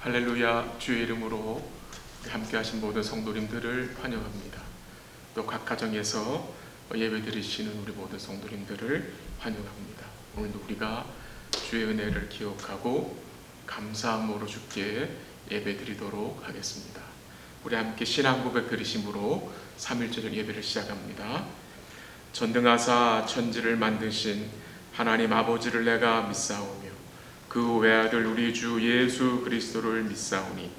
할렐루야. 주의 이름으로 함께 하신 모든 성도님들을 환영합니다. 또 각 가정에서 예배 드리시는 우리 모든 성도님들을 환영합니다. 오늘도 우리가 주의 은혜를 기억하고 감사함으로 주께 예배 드리도록 하겠습니다. 우리 함께 신앙 고백 드리심으로 3일절 예배를 시작합니다. 전능하사 천지를 만드신 하나님 아버지를 내가 믿사오며 그 외아들 우리 주 예수 그리스도를 믿사오니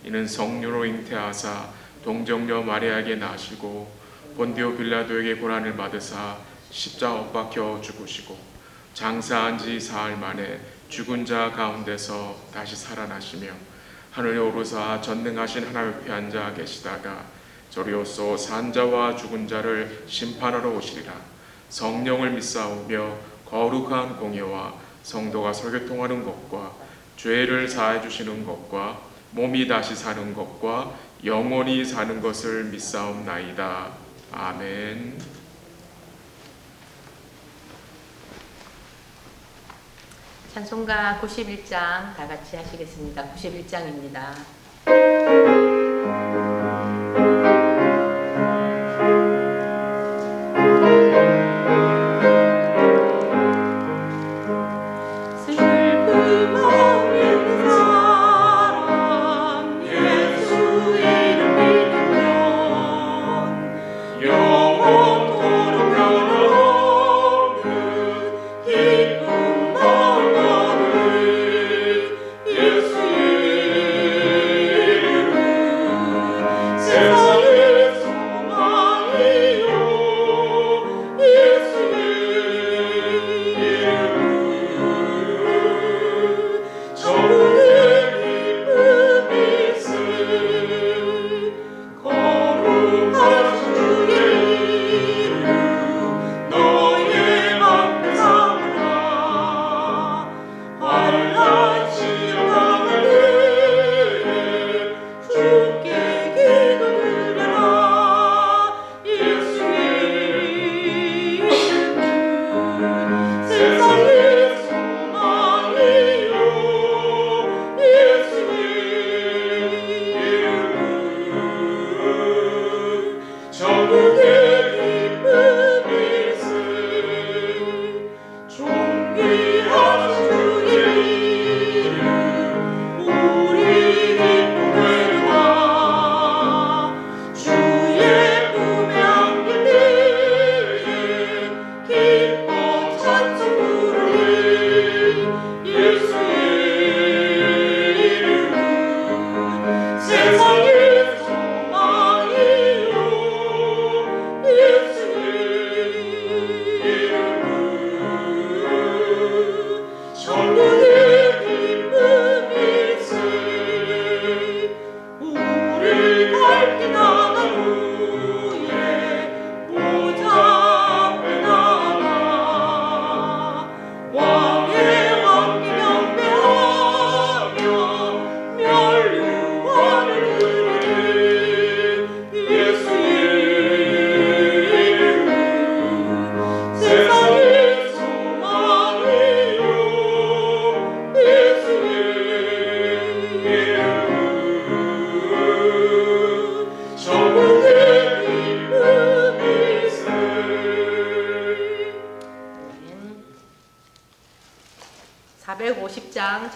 이는 성령으로 잉태하사 동정녀 마리아에게 나시고 본디오 빌라도에게 고난을 받으사 십자가 못 박혀 죽으시고 장사한 지 사흘 만에 죽은 자 가운데서 다시 살아나시며 하늘에 오르사 전능하신 하나님 옆에 앉아 계시다가 저리로서 산 자와 죽은 자를 심판하러 오시리라. 성령을 믿사오며 거룩한 공예와 성도가 설교통하는 것과 죄를 사해 주시는 것과 몸이 다시 사는 것과 영원히 사는 것을 믿사옵나이다. 아멘. 찬송가 91장 다 같이 하시겠습니다. 91장입니다.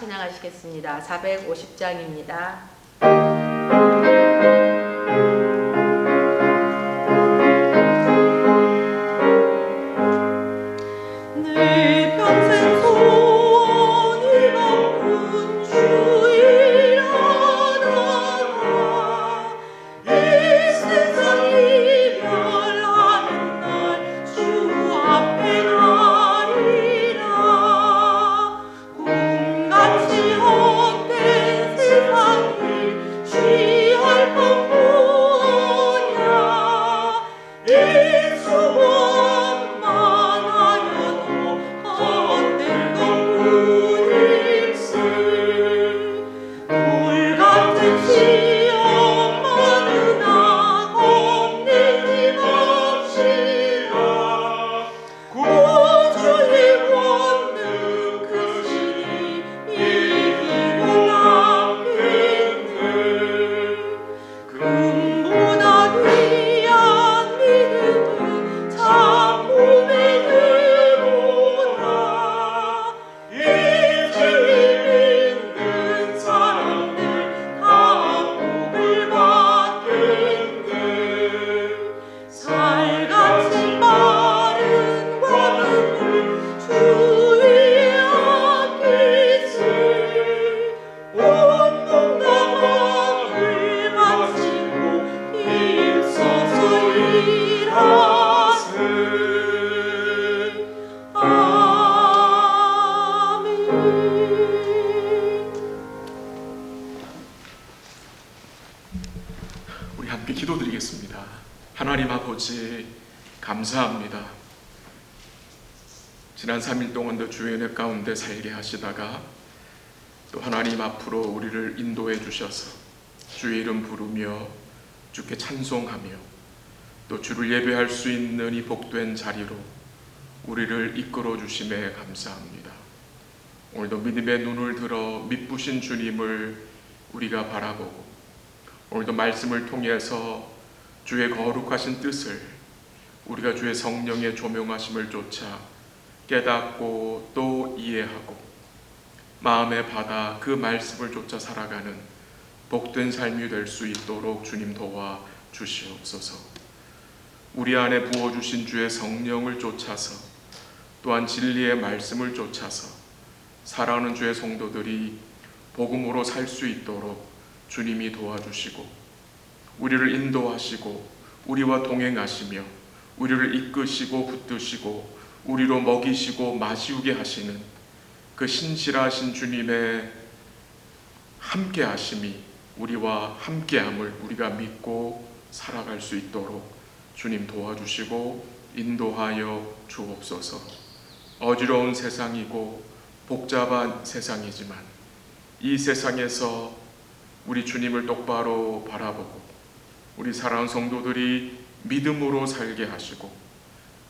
찬양하시겠습니다. 450장입니다. 주 함께 기도드리겠습니다. 하나님 아버지, 감사합니다. 지난 3일 동안도 주의 은혜 가운데 살게 하시다가 또 하나님 앞으로 우리를 인도해 주셔서 주의 이름 부르며 주께 찬송하며 또 주를 예배할 수 있는 이 복된 자리로 우리를 이끌어 주심에 감사합니다. 오늘도 믿음의 눈을 들어 믿부신 주님을 우리가 바라보고 오늘도 말씀을 통해서 주의 거룩하신 뜻을 우리가 주의 성령의 조명하심을 쫓아 깨닫고 또 이해하고 마음에 받아 그 말씀을 쫓아 살아가는 복된 삶이 될 수 있도록 주님 도와 주시옵소서. 우리 안에 부어주신 주의 성령을 쫓아서 또한 진리의 말씀을 쫓아서 살아가는 주의 성도들이 복음으로 살 수 있도록 주님이 도와주시고 우리를 인도하시고 우리와 동행하시며 우리를 이끄시고 붙드시고 우리로 먹이시고 마시우게 하시는 그 신실하신 주님의 함께하심이 우리와 함께함을 우리가 믿고 살아갈 수 있도록 주님 도와주시고 인도하여 주옵소서. 어지러운 세상이고 복잡한 세상이지만 이 세상에서 우리 주님을 똑바로 바라보고 우리 사랑하는 성도들이 믿음으로 살게 하시고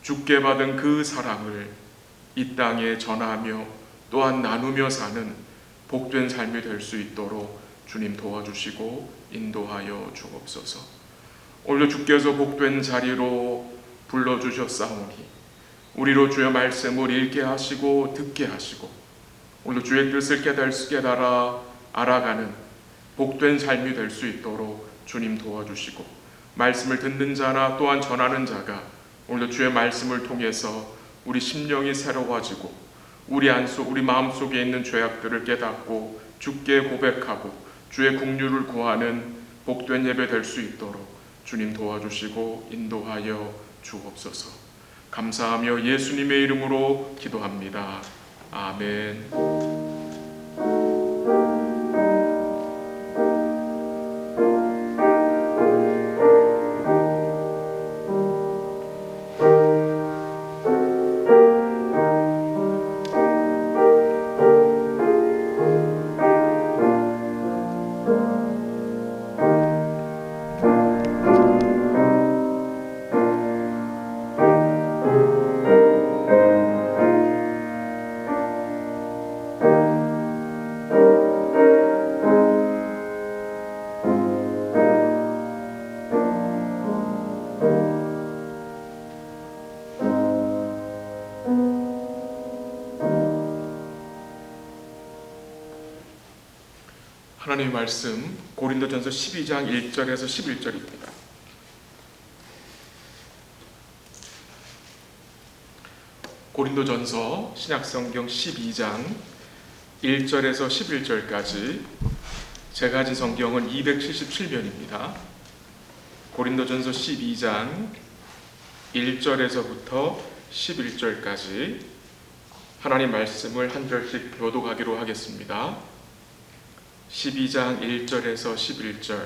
주께 받은 그 사랑을 이 땅에 전하며 또한 나누며 사는 복된 삶이 될 수 있도록 주님 도와주시고 인도하여 주옵소서. 오늘도 주께서 복된 자리로 불러주셨사오니 우리로 주의 말씀을 읽게 하시고 듣게 하시고 오늘도 주의 뜻을 깨달아 알아가는 복된 삶이 될 수 있도록 주님 도와주시고 말씀을 듣는 자나 또한 전하는 자가 오늘도 주의 말씀을 통해서 우리 심령이 새로워지고 우리 마음속에 있는 죄악들을 깨닫고 주께 고백하고 주의 긍휼을 구하는 복된 예배 될 수 있도록 주님 도와주시고 인도하여 주옵소서. 감사하며 예수님의 이름으로 기도합니다. 아멘. 하나님의 말씀 고린도전서 12장 1절에서 11절입니다. 고린도전서 신약성경 12장 1절에서 11절까지 제가 가진 성경은 277면입니다. 고린도전서 12장 1절에서부터 11절까지 하나님 말씀을 한 절씩 교독하기로 하겠습니다. 12장 1절에서 11절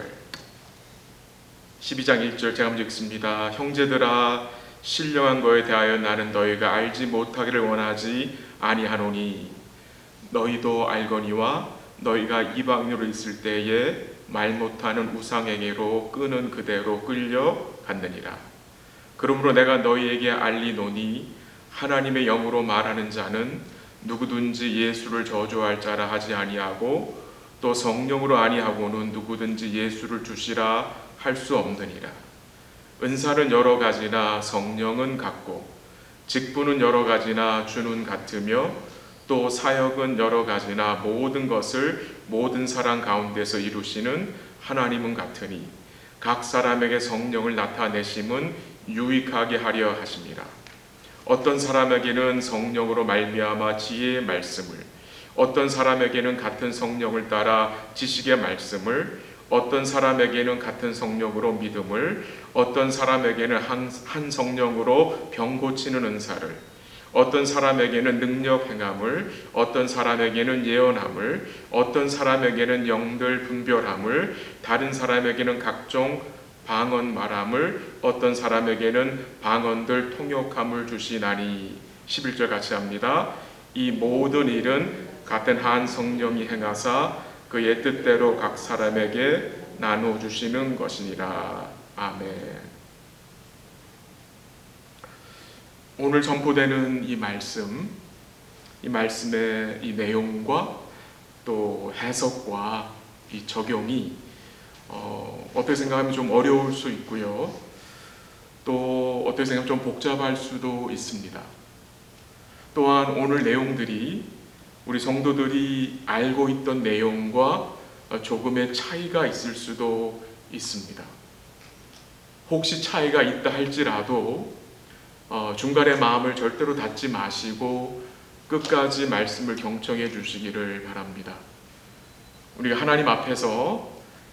12장 1절 제가 먼저 읽습니다. 형제들아 신령한 거에 대하여 나는 너희가 알지 못하기를 원하지 아니하노니 너희도 알거니와 너희가 이방인으로 있을 때에 말 못하는 우상행위로 끄는 그대로 끌려갔느니라. 그러므로 내가 너희에게 알리노니 하나님의 영으로 말하는 자는 누구든지 예수를 저주할 자라 하지 아니하고 또 성령으로 아니하고는 누구든지 예수를 주시라 할 수 없느니라. 은사는 여러 가지나 성령은 같고 직분은 여러 가지나 주는 같으며 또 사역은 여러 가지나 모든 것을 모든 사람 가운데서 이루시는 하나님은 같으니 각 사람에게 성령을 나타내심은 유익하게 하려 하심이라. 어떤 사람에게는 성령으로 말미암아 지혜의 말씀을, 어떤 사람에게는 같은 성령을 따라 지식의 말씀을, 어떤 사람에게는 같은 성령으로 믿음을, 어떤 사람에게는 한 성령으로 병 고치는 은사를, 어떤 사람에게는 능력 행함을, 어떤 사람에게는 예언함을, 어떤 사람에게는 영들 분별함을, 다른 사람에게는 각종 방언 말함을, 어떤 사람에게는 방언들 통역함을 주시나니. 11절 같이 합니다. 이 모든 일은 같은 한 성령이 행하사 그의 뜻대로 각 사람에게 나누어 주시는 것이니라. 아멘. 오늘 전포되는 이 말씀의 이 내용과 또 해석과 이 적용이 어떻게 생각하면 좀 어려울 수 있고요. 또 어떻게 생각하면 좀 복잡할 수도 있습니다. 또한 오늘 내용들이 우리 성도들이 알고 있던 내용과 조금의 차이가 있을 수도 있습니다. 혹시 차이가 있다 할지라도 중간에 마음을 절대로 닫지 마시고 끝까지 말씀을 경청해 주시기를 바랍니다. 우리가 하나님 앞에서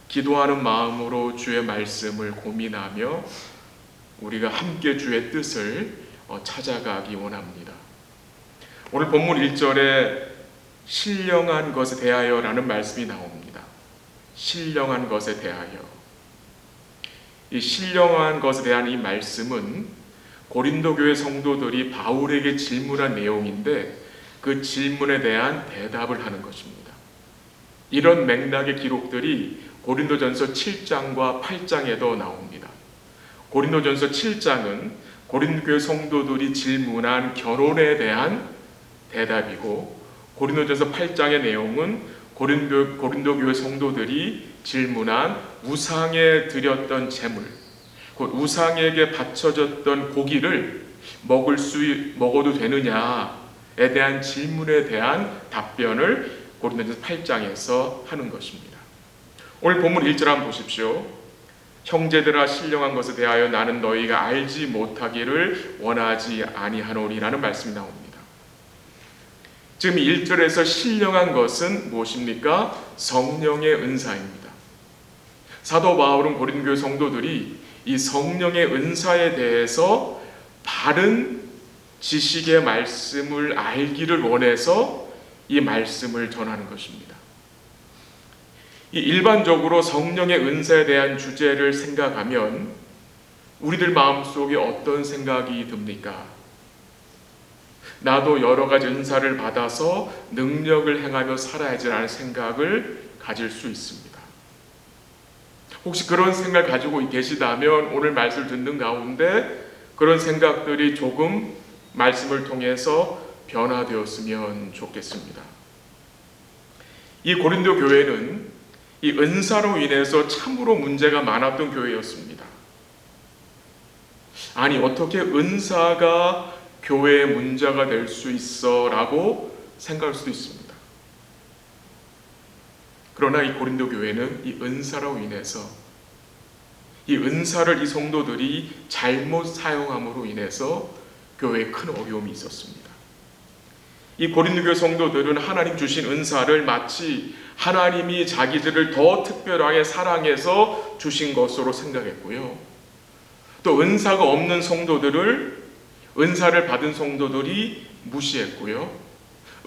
기도하는 마음으로 주의 말씀을 고민하며 우리가 함께 주의 뜻을 찾아가기 원합니다. 오늘 본문 1절에 신령한 것에 대하여 라는 말씀이 나옵니다. 신령한 것에 대하여. 이 신령한 것에 대한 이 말씀은 고린도 교회 성도들이 바울에게 질문한 내용인데 그 질문에 대한 대답을 하는 것입니다. 이런 맥락의 기록들이 고린도전서 7장과 8장에도 나옵니다. 고린도전서 7장은 고린도 교회 성도들이 질문한 결혼에 대한 대답이고, 고린도전서 8장의 내용은 고린도 교회 성도들이 질문한 우상에 드렸던 제물, 곧 우상에게 바쳐졌던 고기를 먹어도 되느냐에 대한 질문에 대한 답변을 고린도전서 8장에서 하는 것입니다. 오늘 본문 1절 한번 보십시오. 형제들아, 신령한 것에 대하여 나는 너희가 알지 못하기를 원하지 아니하노니라는 말씀이 나옵니다. 지금 1절에서 신령한 것은 무엇입니까? 성령의 은사입니다. 사도 바울은 고린도 성도들이 이 성령의 은사에 대해서 바른 지식의 말씀을 알기를 원해서 이 말씀을 전하는 것입니다. 이 일반적으로 성령의 은사에 대한 주제를 생각하면 우리들 마음속에 어떤 생각이 듭니까? 나도 여러 가지 은사를 받아서 능력을 행하며 살아야지라는 생각을 가질 수 있습니다. 혹시 그런 생각을 가지고 계시다면 오늘 말씀을 듣는 가운데 그런 생각들이 조금 말씀을 통해서 변화되었으면 좋겠습니다. 이 고린도 교회는 이 은사로 인해서 참으로 문제가 많았던 교회였습니다. 아니, 어떻게 은사가 교회의 문제가 될 수 있어? 라고 생각할 수도 있습니다. 그러나 이 고린도 교회는 이 은사로 인해서, 이 은사를 이 성도들이 잘못 사용함으로 인해서 교회에 큰 어려움이 있었습니다. 이 고린도 교회 성도들은 하나님 주신 은사를 마치 하나님이 자기들을 더 특별하게 사랑해서 주신 것으로 생각했고요. 또 은사가 없는 성도들을, 은사를 받은 성도들이 무시했고요.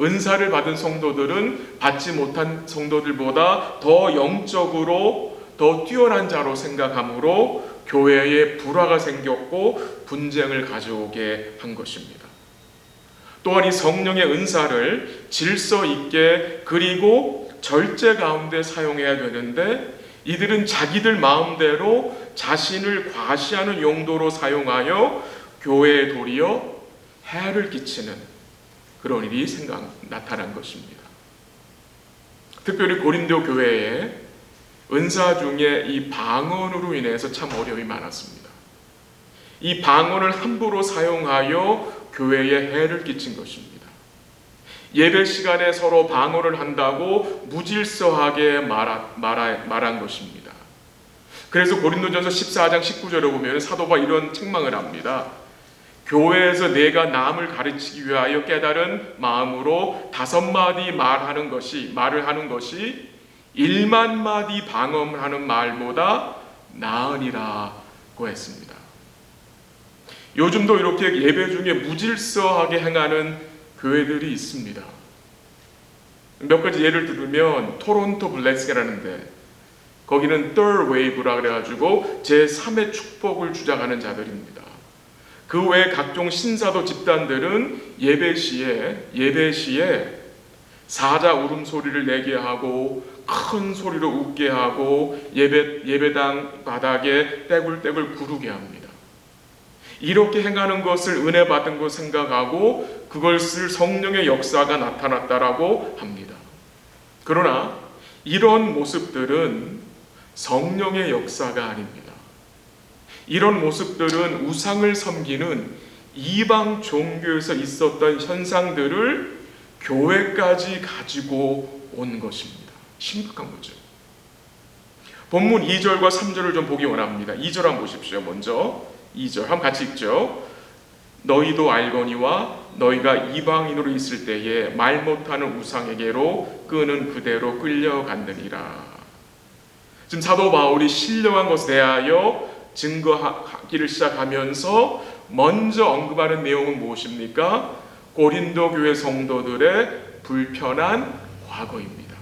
은사를 받은 성도들은 받지 못한 성도들보다 더 영적으로 더 뛰어난 자로 생각함으로 교회에 불화가 생겼고 분쟁을 가져오게 한 것입니다. 또한 이 성령의 은사를 질서 있게 그리고 절제 가운데 사용해야 되는데 이들은 자기들 마음대로 자신을 과시하는 용도로 사용하여 교회에 도리어 해를 끼치는 그런 일이 나타난 것입니다. 특별히 고린도 교회에 은사 중에 이 방언으로 인해서 참 어려움이 많았습니다. 이 방언을 함부로 사용하여 교회에 해를 끼친 것입니다. 예배 시간에 서로 방언을 한다고 무질서하게 말한 것입니다. 그래서 고린도전서 14장 19절에 보면 사도가 이런 책망을 합니다. 교회에서 내가 남을 가르치기 위하여 깨달은 마음으로 5마디 말을 하는 것이 1만 마디 방언하는 말보다 나으니라고 했습니다. 요즘도 이렇게 예배 중에 무질서하게 행하는 교회들이 있습니다. 몇 가지 예를 들면 토론토 블레스라는데 거기는 third wave라 그래가지고 제3의 축복을 주장하는 자들입니다. 그 외에 각종 신사도 집단들은 예배 시에 사자 울음소리를 내게 하고 큰 소리로 웃게 하고 예배당 바닥에 떼굴떼굴 구르게 합니다. 이렇게 행하는 것을 은혜 받은 것 생각하고 그것을 성령의 역사가 나타났다라고 합니다. 그러나 이런 모습들은 성령의 역사가 아닙니다. 이런 모습들은 우상을 섬기는 이방 종교에서 있었던 현상들을 교회까지 가지고 온 것입니다. 심각한 거죠. 본문 2절과 3절을 좀 보기 원합니다. 2절 한번 보십시오. 먼저 2절 한번 같이 읽죠. 너희도 알거니와 너희가 이방인으로 있을 때에 말 못하는 우상에게로 끄는 그대로 끌려갔느니라. 지금 사도 바울이 신령한 것에 대하여 증거하기를 시작하면서 먼저 언급하는 내용은 무엇입니까? 고린도 교회 성도들의 불편한 과거입니다.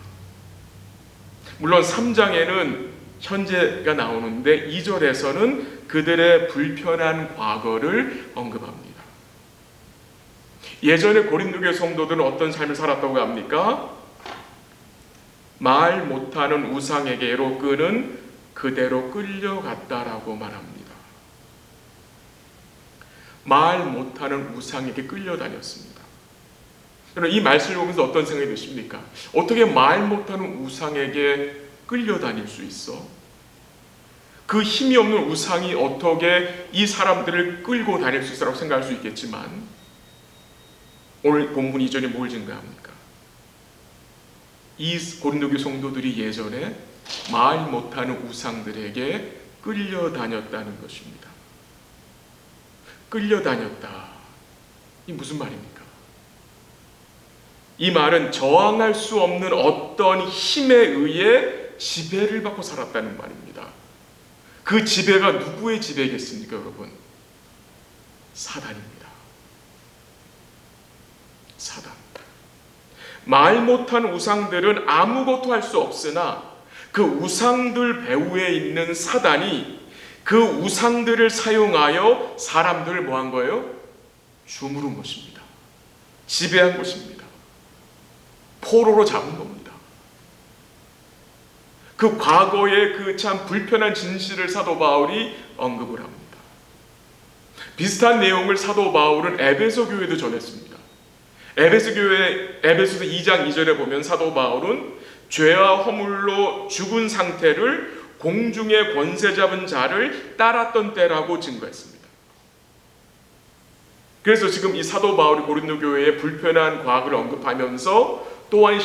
물론 3장에는 현재가 나오는데 2절에서는 그들의 불편한 과거를 언급합니다. 예전에 고린도 교회 성도들은 어떤 삶을 살았다고 합니까? 말 못하는 우상에게로 끄는 그대로 끌려갔다라고 말합니다. 말 못하는 우상에게 끌려다녔습니다. 이 말씀을 보면서 어떤 생각이 드십니까? 어떻게 말 못하는 우상에게 끌려다닐 수 있어? 그 힘이 없는 우상이 어떻게 이 사람들을 끌고 다닐 수 있어라고 생각할 수 있겠지만 오늘 본문 2절이 뭘 증거합니까? 이 고린도교 성도들이 예전에 말 못하는 우상들에게 끌려다녔다는 것입니다. 끌려다녔다. 이 무슨 말입니까? 이 말은 저항할 수 없는 어떤 힘에 의해 지배를 받고 살았다는 말입니다. 그 지배가 누구의 지배겠습니까, 여러분? 사단입니다. 사단. 말 못한 우상들은 아무것도 할 수 없으나 그 우상들 배후에 있는 사단이 그 우상들을 사용하여 사람들을 뭐한 거예요? 주무른 것입니다. 지배한 것입니다. 포로로 잡은 겁니다. 그 과거의 그 참 불편한 진실을 사도 바울이 언급을 합니다. 비슷한 내용을 사도 바울은 에베소 교회도 전했습니다. 에베소서 2장 2절에 보면 사도 바울은 죄와 허물로 죽은 상태를 공중의 권세 잡은 자를 따랐던 때라고 증거했습니다. 그래서 지금 이 사도 바울이 고린도 교회의 불편한 과거를 언급하면서 또한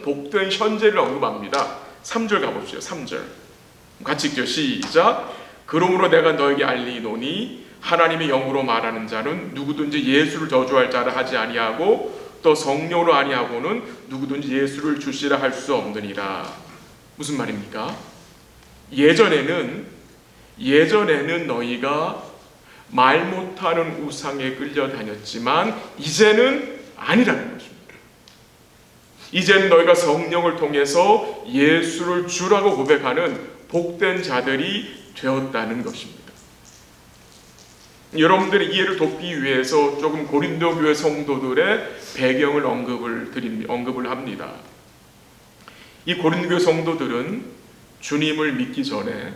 복된 현재를 언급합니다. 3절 가봅시다. 3절 같이 읽죠. 시작. 그러므로 내가 너에게 알리노니 하나님의 영으로 말하는 자는 누구든지 예수를 저주할 자를 하지 아니하고 또 성령으로 아니하고는 누구든지 예수를 주시라 할 수 없느니라. 무슨 말입니까? 예전에는 너희가 말 못하는 우상에 끌려다녔지만 이제는 아니라는 것입니다. 이제는 너희가 성령을 통해서 예수를 주라고 고백하는 복된 자들이 되었다는 것입니다. 여러분들의 이해를 돕기 위해서 조금 고린도 교회 성도들의 배경을 언급을 합니다. 이 고린도 교회 성도들은 주님을 믿기 전에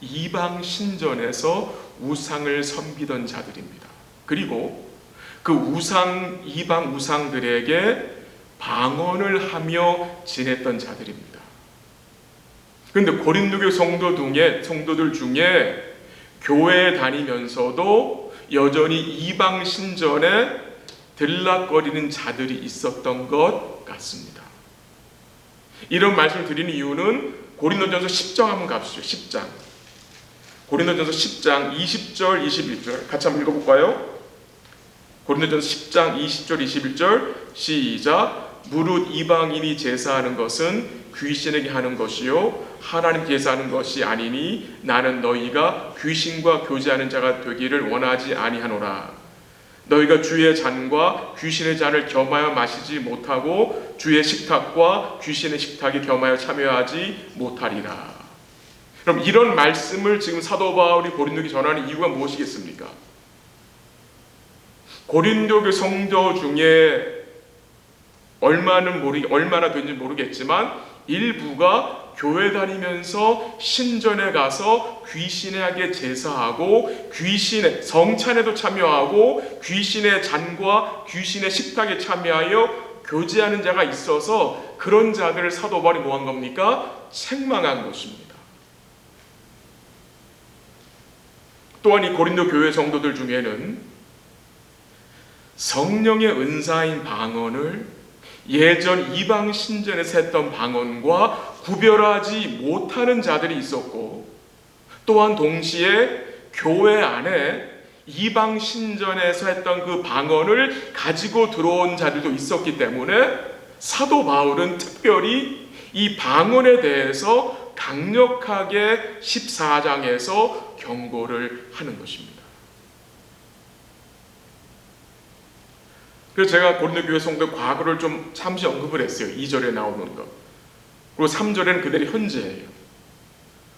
이방 신전에서 우상을 섬기던 자들입니다. 그리고 그 이방 우상들에게 방언을 하며 지냈던 자들입니다. 그런데 고린도 교회 성도들 중에 교회에 다니면서도 여전히 이방 신전에 들락거리는 자들이 있었던 것 같습니다. 이런 말씀을 드리는 이유는 고린도전서 10장 한번 갑시죠. 10장. 고린도전서 10장 20절 21절 같이 한번 읽어볼까요? 고린도전서 10장 20절 21절 시작. 무릇 이방인이 제사하는 것은 귀신에게 하는 것이요 하나님 제사하는 것이 아니니 나는 너희가 귀신과 교제하는 자가 되기를 원하지 아니하노라. 너희가 주의 잔과 귀신의 잔을 겸하여 마시지 못하고 주의 식탁과 귀신의 식탁에 겸하여 참여하지 못하리라. 그럼 이런 말씀을 지금 사도 바울이 고린도에 전하는 이유가 무엇이겠습니까? 고린도 성도 중에 얼마나 된지 모르겠지만 일부가 교회 다니면서 신전에 가서 귀신에게 제사하고 귀신의 성찬에도 참여하고 귀신의 잔과 귀신의 식탁에 참여하여 교제하는 자가 있어서 그런 자들을 사도 바울이 뭐한 겁니까? 책망한 것입니다. 또한 이 고린도 교회 성도들 중에는 성령의 은사인 방언을 예전 이방 신전에서 했던 방언과 구별하지 못하는 자들이 있었고, 또한 동시에 교회 안에 이방 신전에서 했던 그 방언을 가지고 들어온 자들도 있었기 때문에 사도 바울은 특별히 이 방언에 대해서 강력하게 14장에서 경고를 하는 것입니다. 그래서 제가 고린도 교회 성도 과거를 좀 잠시 언급을 했어요. 2절에 나오는 것. 그리고 3절에는 그들이 현재예요.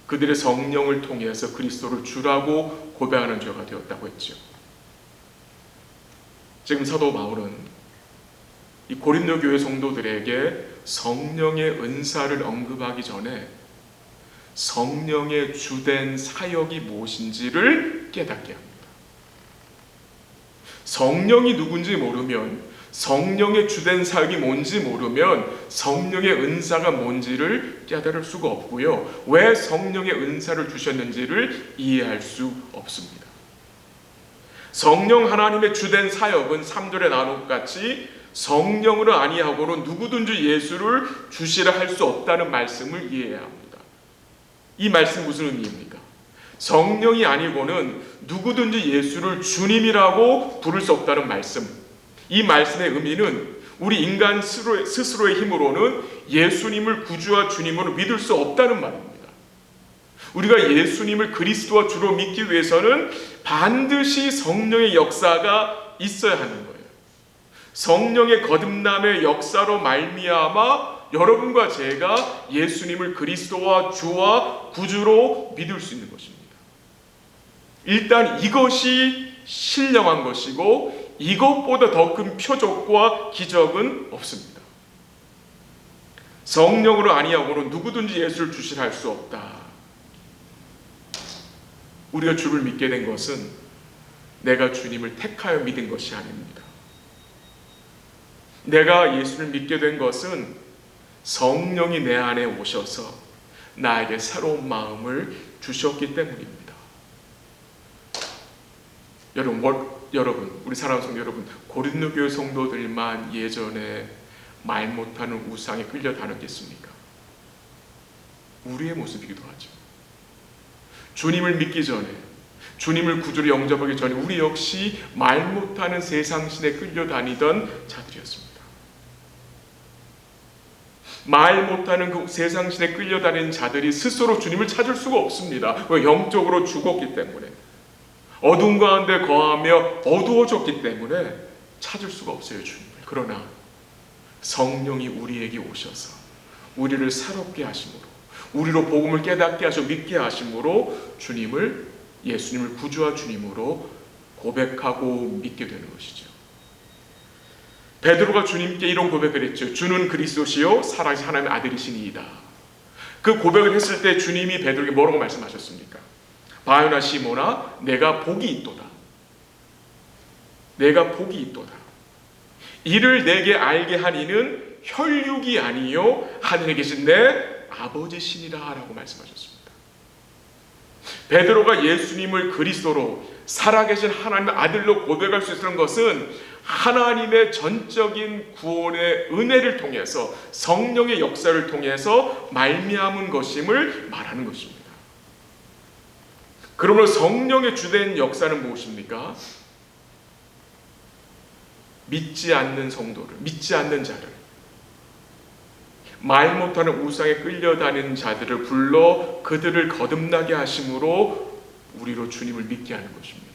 그들의 성령을 통해서 그리스도를 주라고 고백하는 죄가 되었다고 했죠. 지금 사도 바울은 이 고린도 교회 성도들에게 성령의 은사를 언급하기 전에 성령의 주된 사역이 무엇인지를 깨닫게 합니다. 성령이 누군지 모르면, 성령의 주된 사역이 뭔지 모르면 성령의 은사가 뭔지를 깨달을 수가 없고요. 왜 성령의 은사를 주셨는지를 이해할 수 없습니다. 성령 하나님의 주된 사역은 3절에 나온 것 같이 성령으로 아니하고는 누구든지 예수를 주시라 할 수 없다는 말씀을 이해해야 합니다. 이 말씀 무슨 의미입니까? 성령이 아니고는 누구든지 예수를 주님이라고 부를 수 없다는 말씀. 이 말씀의 의미는 우리 인간 스스로의 힘으로는 예수님을 구주와 주님으로 믿을 수 없다는 말입니다. 우리가 예수님을 그리스도와 주로 믿기 위해서는 반드시 성령의 역사가 있어야 하는 거예요. 성령의 거듭남의 역사로 말미암아 여러분과 제가 예수님을 그리스도와 주와 구주로 믿을 수 있는 것입니다. 일단 이것이 신령한 것이고 이것보다 더 큰 표적과 기적은 없습니다. 성령으로 아니하고는 누구든지 예수를 주시라 할 수 없다. 우리가 주를 믿게 된 것은 내가 주님을 택하여 믿은 것이 아닙니다. 내가 예수를 믿게 된 것은 성령이 내 안에 오셔서 나에게 새로운 마음을 주셨기 때문입니다. 여러분, 우리 사랑하는 성도 여러분, 고린도 교회 성도들만 예전에 말 못하는 우상에 끌려다녔겠습니까? 우리의 모습이기도 하죠. 주님을 믿기 전에, 주님을 구주로 영접하기 전에 우리 역시 말 못하는 세상신에 끌려다니던 자들이었습니다. 말 못하는 그 세상신에 끌려다니는 자들이 스스로 주님을 찾을 수가 없습니다. 왜? 영적으로 죽었기 때문에. 어두운 가운데 거하며 어두워졌기 때문에 찾을 수가 없어요, 주님을. 그러나 성령이 우리에게 오셔서 우리를 새롭게 하심으로, 우리로 복음을 깨닫게 하시고 믿게 하심으로 예수님을 구주와 주님으로 고백하고 믿게 되는 것이죠. 베드로가 주님께 이런 고백을 했죠. 주는 그리스도시요 살아계신 하나님의 아들이시니이다. 그 고백을 했을 때 주님이 베드로에게 뭐라고 말씀하셨습니까? 바요나 시모나 내가 복이 있도다. 내가 복이 있도다. 이를 내게 알게 하니는 혈육이 아니요 하늘에 계신 내 아버지시니라 라고 말씀하셨습니다. 베드로가 예수님을 그리스도로 살아계신 하나님의 아들로 고백할 수 있는 것은 하나님의 전적인 구원의 은혜를 통해서 성령의 역사를 통해서 말미암은 것임을 말하는 것입니다. 그러므로 성령의 주된 역사는 무엇입니까? 믿지 않는 성도를, 믿지 않는 자를, 말 못하는 우상에 끌려다니는 자들을 불러 그들을 거듭나게 하심으로 우리로 주님을 믿게 하는 것입니다.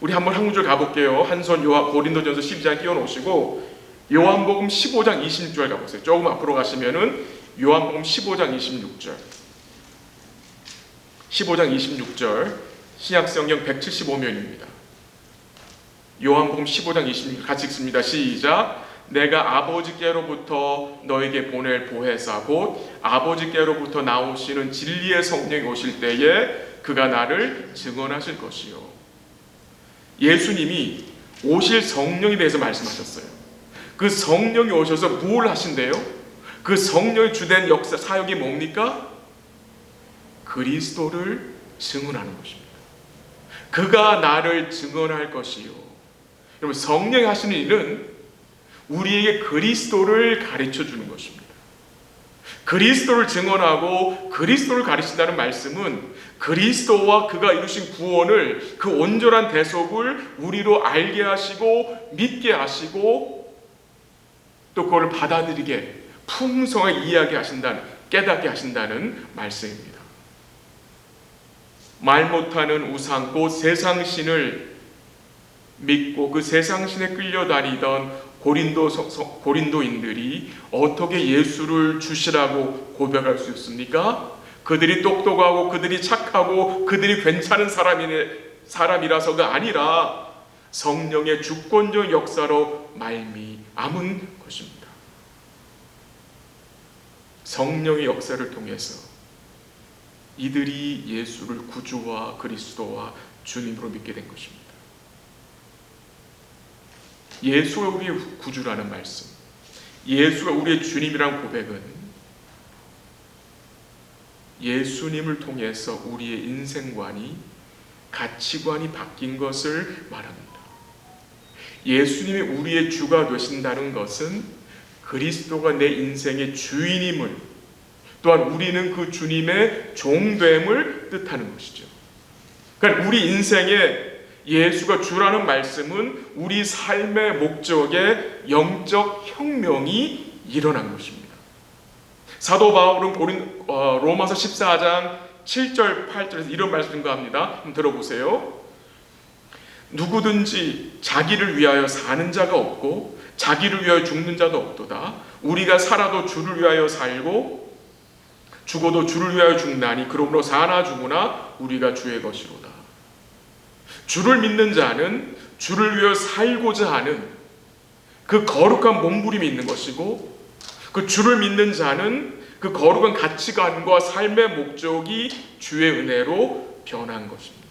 우리 한번 한 구절 가볼게요. 한손 고린도전서 12장 띄워놓으시고 요한복음 15장 26절 가보세요. 조금 앞으로 가시면은 요한복음 15장 26절. 15장 26절 신약성경 175면입니다. 요한복음 15장 26절 같이 읽습니다. 시작. 내가 아버지께로부터 너에게 보낼 보혜사 곧 아버지께로부터 나오시는 진리의 성령이 오실 때에 그가 나를 증언하실 것이요. 예수님이 오실 성령에 대해서 말씀하셨어요. 그 성령이 오셔서 뭘 하신대요? 그 성령의 주된 역사 사역이 뭡니까? 그리스도를 증언하는 것입니다. 그가 나를 증언할 것이요. 여러분, 성령이 하시는 일은 우리에게 그리스도를 가르쳐 주는 것입니다. 그리스도를 증언하고 그리스도를 가르친다는 말씀은 그리스도와 그가 이루신 구원을, 그 온전한 대속을 우리로 알게 하시고 믿게 하시고 또 그걸 받아들이게 풍성하게 이해하게 하신다는, 깨닫게 하신다는 말씀입니다. 말 못하는 우상 곧 세상신을 믿고 그 세상신에 끌려다니던 고린도인들이 어떻게 예수를 주시라고 고백할 수 있습니까? 그들이 똑똑하고 그들이 착하고 그들이 괜찮은 사람이라서가 아니라 성령의 주권적 역사로 말미암은 것입니다. 성령의 역사를 통해서 이들이 예수를 구주와 그리스도와 주님으로 믿게 된 것입니다. 예수가 우리의 구주라는 말씀, 예수가 우리의 주님이란 고백은 예수님을 통해서 우리의 인생관이, 가치관이 바뀐 것을 말합니다. 예수님이 우리의 주가 되신다는 것은 그리스도가 내 인생의 주인임을, 또한 우리는 그 주님의 종됨을 뜻하는 것이죠. 그러니까 우리 인생에 예수가 주라는 말씀은 우리 삶의 목적에 영적 혁명이 일어난 것입니다. 사도 바울은 로마서 14장 7절 8절에서 이런 말씀과 합니다. 한번 들어보세요. 누구든지 자기를 위하여 사는 자가 없고 자기를 위하여 죽는 자도 없도다. 우리가 살아도 주를 위하여 살고 죽어도 주를 위하여 죽나니 그러므로 사나 죽으나 우리가 주의 것이로다. 주를 믿는 자는 주를 위하여 살고자 하는 그 거룩한 몸부림이 있는 것이고, 그 주를 믿는 자는 그 거룩한 가치관과 삶의 목적이 주의 은혜로 변한 것입니다.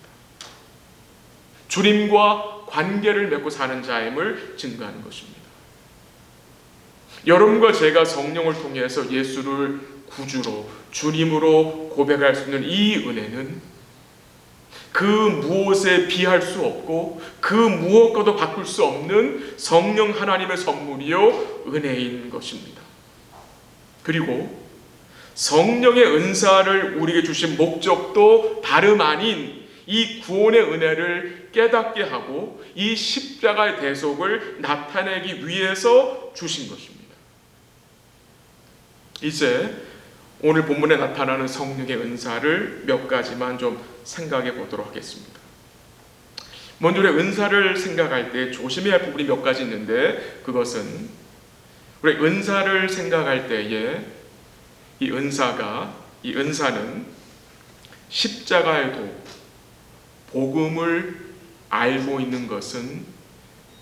주님과 관계를 맺고 사는 자임을 증거하는 것입니다. 여러분과 제가 성령을 통해서 예수를 구주로, 주님으로 고백할 수 있는 이 은혜는 그 무엇에 비할 수 없고 그 무엇과도 바꿀 수 없는 성령 하나님의 선물이요 은혜인 것입니다. 그리고 성령의 은사를 우리에게 주신 목적도 다름 아닌 이 구원의 은혜를 깨닫게 하고 이 십자가의 대속을 나타내기 위해서 주신 것입니다. 이제 오늘 본문에 나타나는 성령의 은사를 몇 가지만 좀 생각해 보도록 하겠습니다. 먼저 우리 은사를 생각할 때 조심해야 할 부분이 몇 가지 있는데, 그것은 우리 은사를 생각할 때에 이 은사는 십자가의 도, 복음을 알고 있는 것은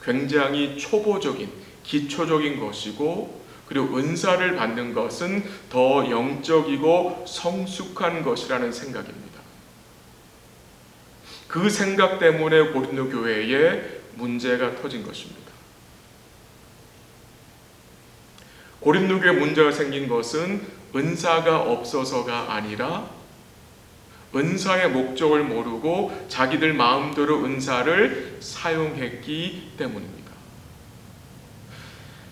굉장히 초보적인, 기초적인 것이고, 그리고 은사를 받는 것은 더 영적이고 성숙한 것이라는 생각입니다. 그 생각 때문에 고린도 교회에 문제가 터진 것입니다. 고린도 교회에 문제가 생긴 것은 은사가 없어서가 아니라 은사의 목적을 모르고 자기들 마음대로 은사를 사용했기 때문입니다.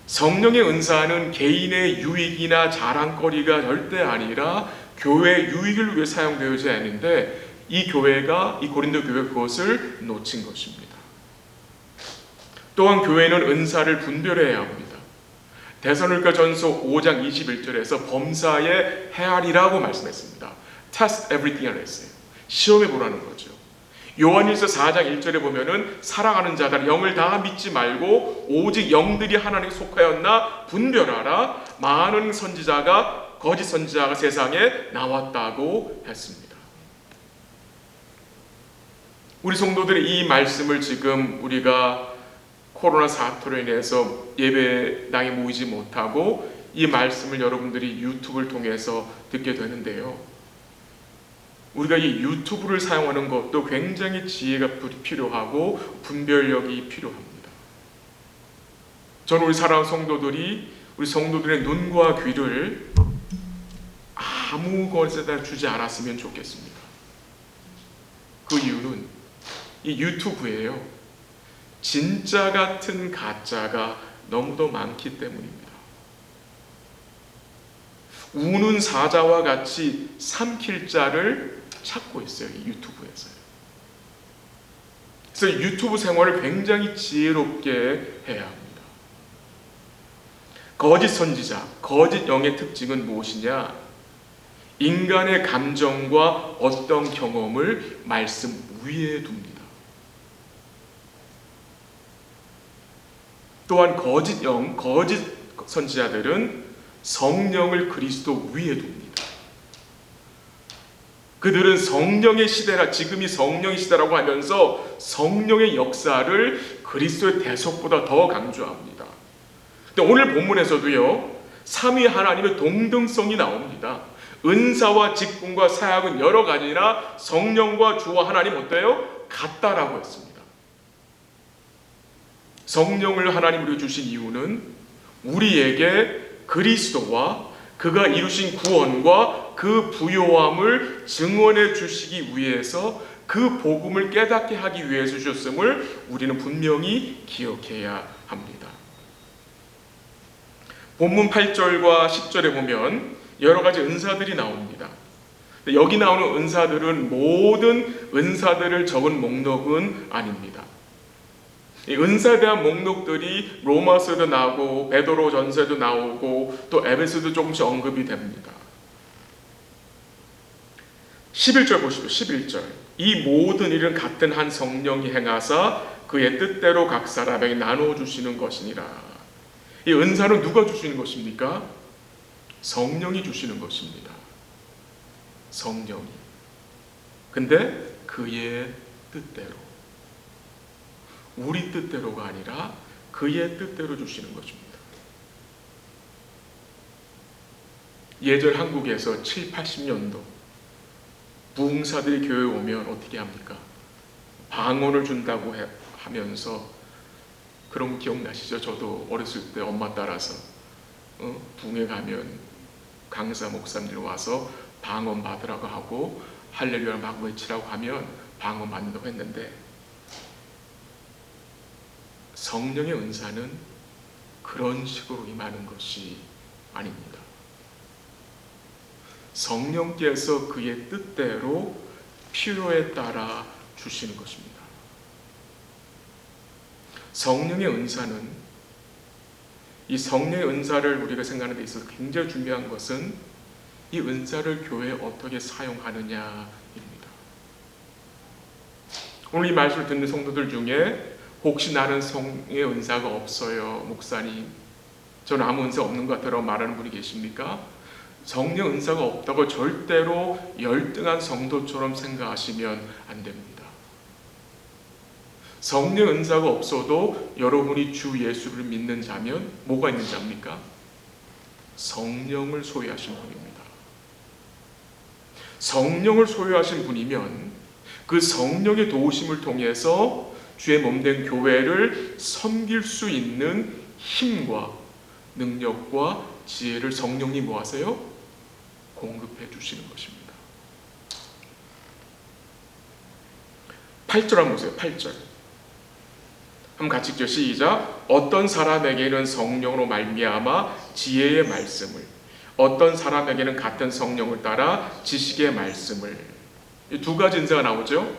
성령의 은사는 개인의 유익이나 자랑거리가 절대 아니라 교회의 유익을 위해 사용되어야 하는데, 이 고린도 교회가 그것을 놓친 것입니다. 또한 교회는 은사를 분별해야 합니다. 데살로니가전서 5장 21절에서 범사에 헤아리라고 말씀했습니다. Test everything 했어요. 시험해 보라는 거죠. 요한일서 4장 1절에 보면은 사랑하는 자들 영을 다 믿지 말고 오직 영들이 하나님께 속하였나 분별하라. 많은 선지자가 거짓 선지자가 세상에 나왔다고 했습니다. 우리 성도들의 이 말씀을 지금 우리가 코로나 사태로 인해서 예배당에 모이지 못하고 이 말씀을 여러분들이 유튜브를 통해서 듣게 되는데요. 우리가 이 유튜브를 사용하는 것도 굉장히 지혜가 필요하고 분별력이 필요합니다. 저는 우리 사랑하는 성도들이 우리 성도들의 눈과 귀를 아무 것에다 주지 않았으면 좋겠습니다. 그 이유는 이 유튜브예요. 진짜 같은 가짜가 너무도 많기 때문입니다. 우는 사자와 같이 삼킬 자를 찾고 있어요. 이 유튜브에서요. 그래서 유튜브 생활을 굉장히 지혜롭게 해야 합니다. 거짓 선지자, 거짓 영의 특징은 무엇이냐? 인간의 감정과 어떤 경험을 말씀 위에 둡니다. 또한 거짓 영, 거짓 선지자들은 성령을 그리스도 위에 둡니다. 그들은 성령의 시대라, 지금이 성령의 시대라고 하면서 성령의 역사를 그리스도의 대속보다 더 강조합니다. 근데 오늘 본문에서도요, 삼위 하나님의 동등성이 나옵니다. 은사와 직분과 사역은 여러 가지나 성령과 주와 하나님 어때요? 같다라고 했습니다. 성령을 하나님으로 주신 이유는 우리에게 그리스도와 그가 이루신 구원과 그 부요함을 증언해 주시기 위해서 그 복음을 깨닫게 하기 위해서 주셨음을 우리는 분명히 기억해야 합니다. 본문 8절과 10절에 보면 여러 가지 은사들이 나옵니다. 여기 나오는 은사들은 모든 은사들을 적은 목록은 아닙니다. 이 은사에 대한 목록들이 로마서에도 나오고 베드로 전서에도 나오고 또 에베소도 조금씩 언급이 됩니다. 11절 보시죠. 11절. 이 모든 일은 같은 한 성령이 행하사 그의 뜻대로 각 사람에게 나누어 주시는 것이니라. 이 은사는 누가 주시는 것입니까? 성령이 주시는 것입니다. 성령이. 근데 그의 뜻대로. 우리 뜻대로가 아니라 그의 뜻대로 주시는 것입니다. 예전 한국에서 7, 80년도 부흥사들이 교회에 오면 어떻게 합니까? 방언을 준다고 하면서 그런 거 기억나시죠? 저도 어렸을 때 엄마 따라서 부흥회 가면 강사 목사님들 와서 방언 받으라고 하고 할렐루야 막 외치라고 하면 방언 받는다고 했는데 성령의 은사는 그런 식으로 임하는 것이 아닙니다. 성령께서 그의 뜻대로 필요에 따라 주시는 것입니다. 성령의 은사는 이 성령의 은사를 우리가 생각하는 데 있어서 굉장히 중요한 것은 이 은사를 교회에 어떻게 사용하느냐입니다. 오늘 이 말씀을 듣는 성도들 중에 혹시 나는 성령의 은사가 없어요, 목사님. 저는 아무 은사 없는 것 같다고 말하는 분이 계십니까? 성령 은사가 없다고 절대로 열등한 성도처럼 생각하시면 안 됩니다. 성령 은사가 없어도 여러분이 주 예수를 믿는 자면 뭐가 있는 자입니까? 성령을 소유하신 분입니다. 성령을 소유하신 분이면 그 성령의 도우심을 통해서 주의 몸된 교회를 섬길 수 있는 힘과 능력과 지혜를 성령이 뭐 하세요? 공급해 주시는 것입니다. 8절 한번 보세요. 8절. 한번 같이 읽죠. 시작. 어떤 사람에게는 성령으로 말미암아 지혜의 말씀을, 어떤 사람에게는 같은 성령을 따라 지식의 말씀을. 이 두 가지 은사가 나오죠.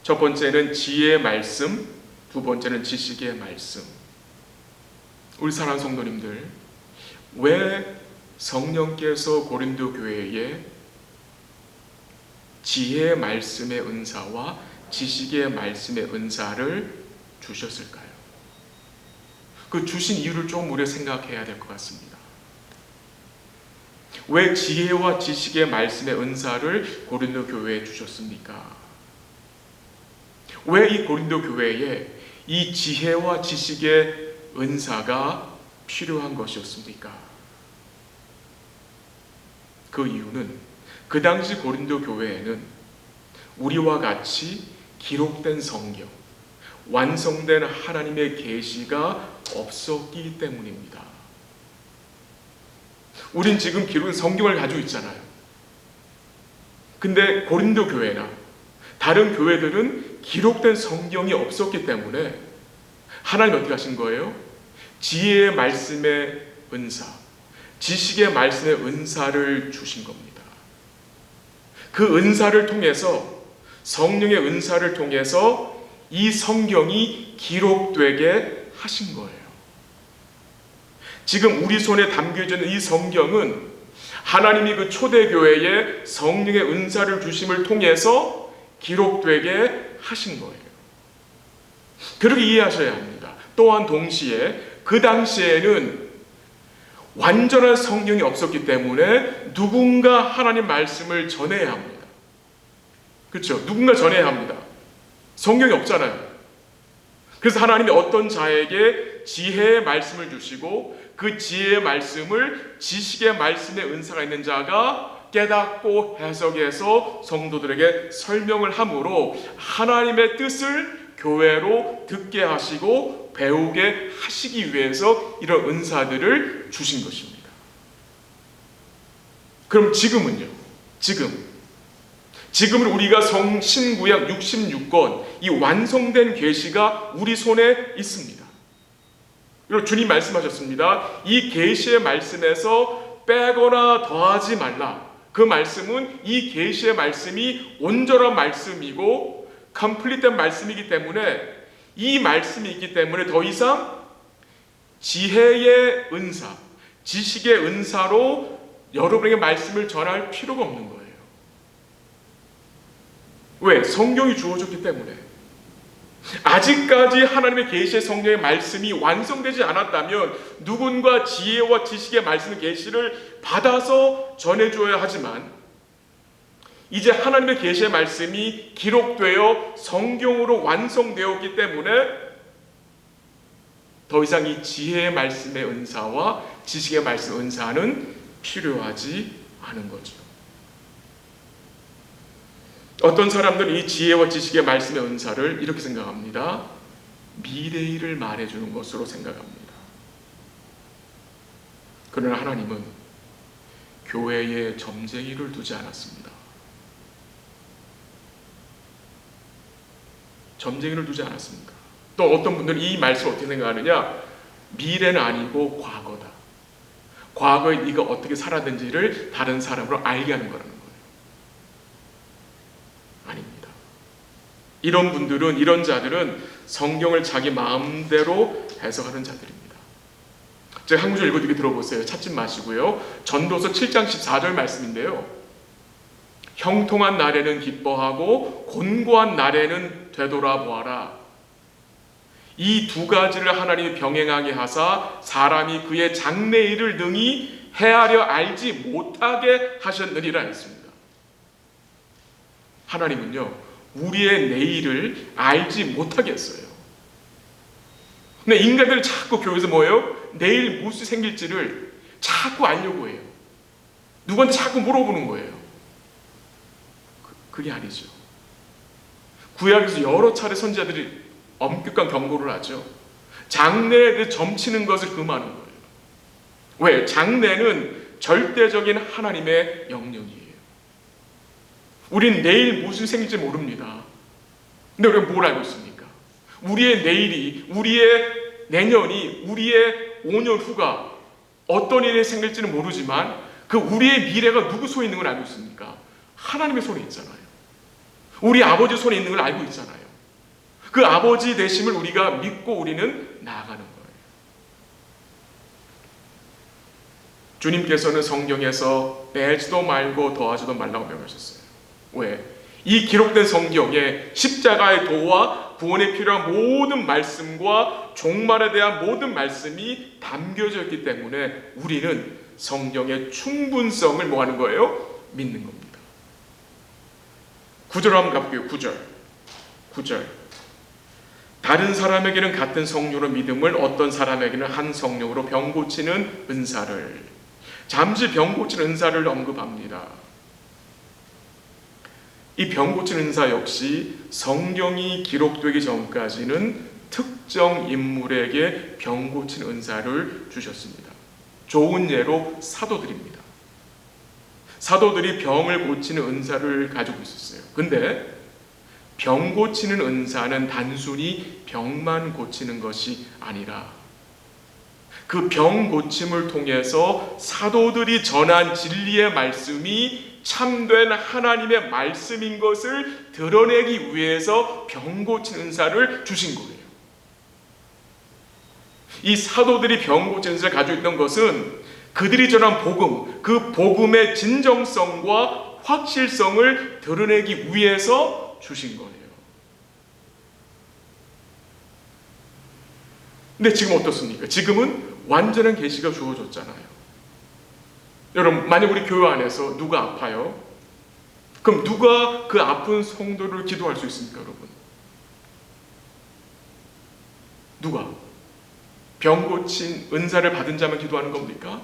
첫 번째는 지혜의 말씀, 두 번째는 지식의 말씀. 우리 사랑하는 성도님들, 왜 성령께서 고린도 교회에 지혜의 말씀의 은사와 지식의 말씀의 은사를 주셨을까요? 그 주신 이유를 좀 우리가 생각해야 될 것 같습니다. 왜 지혜와 지식의 말씀의 은사를 고린도 교회에 주셨습니까? 왜 이 고린도 교회에 이 지혜와 지식의 은사가 필요한 것이었습니까? 그 이유는 그 당시 고린도 교회에는 우리와 같이 기록된 성경, 완성된 하나님의 계시가 없었기 때문입니다. 우린 지금 기록된 성경을 가지고 있잖아요. 근데 고린도 교회나 다른 교회들은 기록된 성경이 없었기 때문에 하나님 어떻게 하신 거예요? 지혜의 말씀의 은사, 지식의 말씀의 은사를 주신 겁니다. 그 은사를 통해서, 성령의 은사를 통해서 이 성경이 기록되게 하신 거예요. 지금 우리 손에 담겨져 있는 이 성경은 하나님이 그 초대교회에 성령의 은사를 주심을 통해서 기록되게 하신 거예요. 그렇게 이해하셔야 합니다. 또한 동시에 그 당시에는 완전한 성경이 없었기 때문에 누군가 하나님 말씀을 전해야 합니다. 그렇죠? 누군가 전해야 합니다. 성경이 없잖아요. 그래서 하나님이 어떤 자에게 지혜의 말씀을 주시고 그 지혜의 말씀을 지식의 말씀의 은사가 있는 자가 깨닫고 해석해서 성도들에게 설명을 함으로 하나님의 뜻을 교회로 듣게 하시고 배우게 하시기 위해서 이런 은사들을 주신 것입니다. 그럼 지금은요? 지금은 우리가 신구약 66권 이 완성된 계시가 우리 손에 있습니다. 그리고 주님 말씀하셨습니다. 이 계시의 말씀에서 빼거나 더하지 말라. 그 말씀은 이 계시의 말씀이 온전한 말씀이고 컴플리트한 말씀이기 때문에 이 말씀이 있기 때문에 더 이상 지혜의 은사, 지식의 은사로 여러분에게 말씀을 전할 필요가 없는 거예요. 왜? 성경이 주어졌기 때문에. 아직까지 하나님의 계시의 성령의 말씀이 완성되지 않았다면 누군가 지혜와 지식의 말씀의 계시를 받아서 전해줘야 하지만 이제 하나님의 계시의 말씀이 기록되어 성경으로 완성되었기 때문에 더 이상 이 지혜의 말씀의 은사와 지식의 말씀 은사는 필요하지 않은 거죠. 어떤 사람들은 이 지혜와 지식의 말씀의 은사를 이렇게 생각합니다. 미래일을 말해주는 것으로 생각합니다. 그러나 하나님은 교회에 점쟁이를 두지 않았습니다. 점쟁이를 두지 않았습니다. 또 어떤 분들은 이 말씀을 어떻게 생각하느냐? 미래는 아니고 과거다. 과거에 네가 어떻게 살았는지를 다른 사람으로 알게 하는 거라는 거예요. 아닙니다. 이런 분들은, 이런 자들은 성경을 자기 마음대로 해석하는 자들입니다. 제가 한 구절 읽어드리게 들어보세요. 찾지 마시고요. 전도서 7장 14절 말씀인데요. 형통한 날에는 기뻐하고 곤고한 날에는 되돌아보아라. 이 두 가지를 하나님이 병행하게 하사 사람이 그의 장래일을 능히 헤아려 알지 못하게 하셨느니라 했습니다. 하나님은요, 우리의 내일을 알지 못하게 했어요. 근데 인간들은 자꾸 교회에서 뭐예요? 내일 무엇이 생길지를 자꾸 알려고 해요. 누구한테 자꾸 물어보는 거예요. 그게 아니죠. 구약에서 여러 차례 선지자들이 엄격한 경고를 하죠. 장래에 점치는 것을 금하는 거예요. 왜? 장래는 절대적인 하나님의 영역이에요. 우린 내일 무슨 생길지 모릅니다. 근데 우리가 뭘 알고 있습니까? 우리의 내일이, 우리의 내년이, 우리의 5년 후가 어떤 일이 생길지는 모르지만 그 우리의 미래가 누구 손에 있는 걸 알고 있습니까? 하나님의 손에 있잖아요. 우리 아버지 손에 있는 걸 알고 있잖아요. 그 아버지 되심을 우리가 믿고 우리는 나아가는 거예요. 주님께서는 성경에서 빼지도 말고 더하지도 말라고 명하셨어요. 왜? 이 기록된 성경에 십자가의 도와 구원에 필요한 모든 말씀과 종말에 대한 모든 말씀이 담겨져 있기 때문에 우리는 성경의 충분성을 뭐 하는 거예요? 믿는 겁니다. 9절 한번 가볼게요. 9절. 다른 사람에게는 같은 성령으로 믿음을, 어떤 사람에게는 한 성령으로 병 고치는 은사를, 잠시 병 고치는 은사를 언급합니다. 이 병 고치는 은사 역시 성경이 기록되기 전까지는 특정 인물에게 병 고치는 은사를 주셨습니다. 좋은 예로 사도들입니다. 사도들이 병을 고치는 은사를 가지고 있었어요. 근데 병 고치는 은사는 단순히 병만 고치는 것이 아니라 그 병 고침을 통해서 사도들이 전한 진리의 말씀이 참된 하나님의 말씀인 것을 드러내기 위해서 병 고치는 은사를 주신 거예요. 이 사도들이 병 고치는 은사를 가지고 있던 것은 그들이 전한 복음, 그 복음의 진정성과 확실성을 드러내기 위해서 주신 거예요. 근데 지금 어떻습니까? 지금은 완전한 계시가 주어졌잖아요. 여러분, 만약 우리 교회 안에서 누가 아파요? 그럼 누가 그 아픈 성도를 기도할 수 있습니까, 여러분? 누가? 병 고친 은사를 받은 자만 기도하는 겁니까?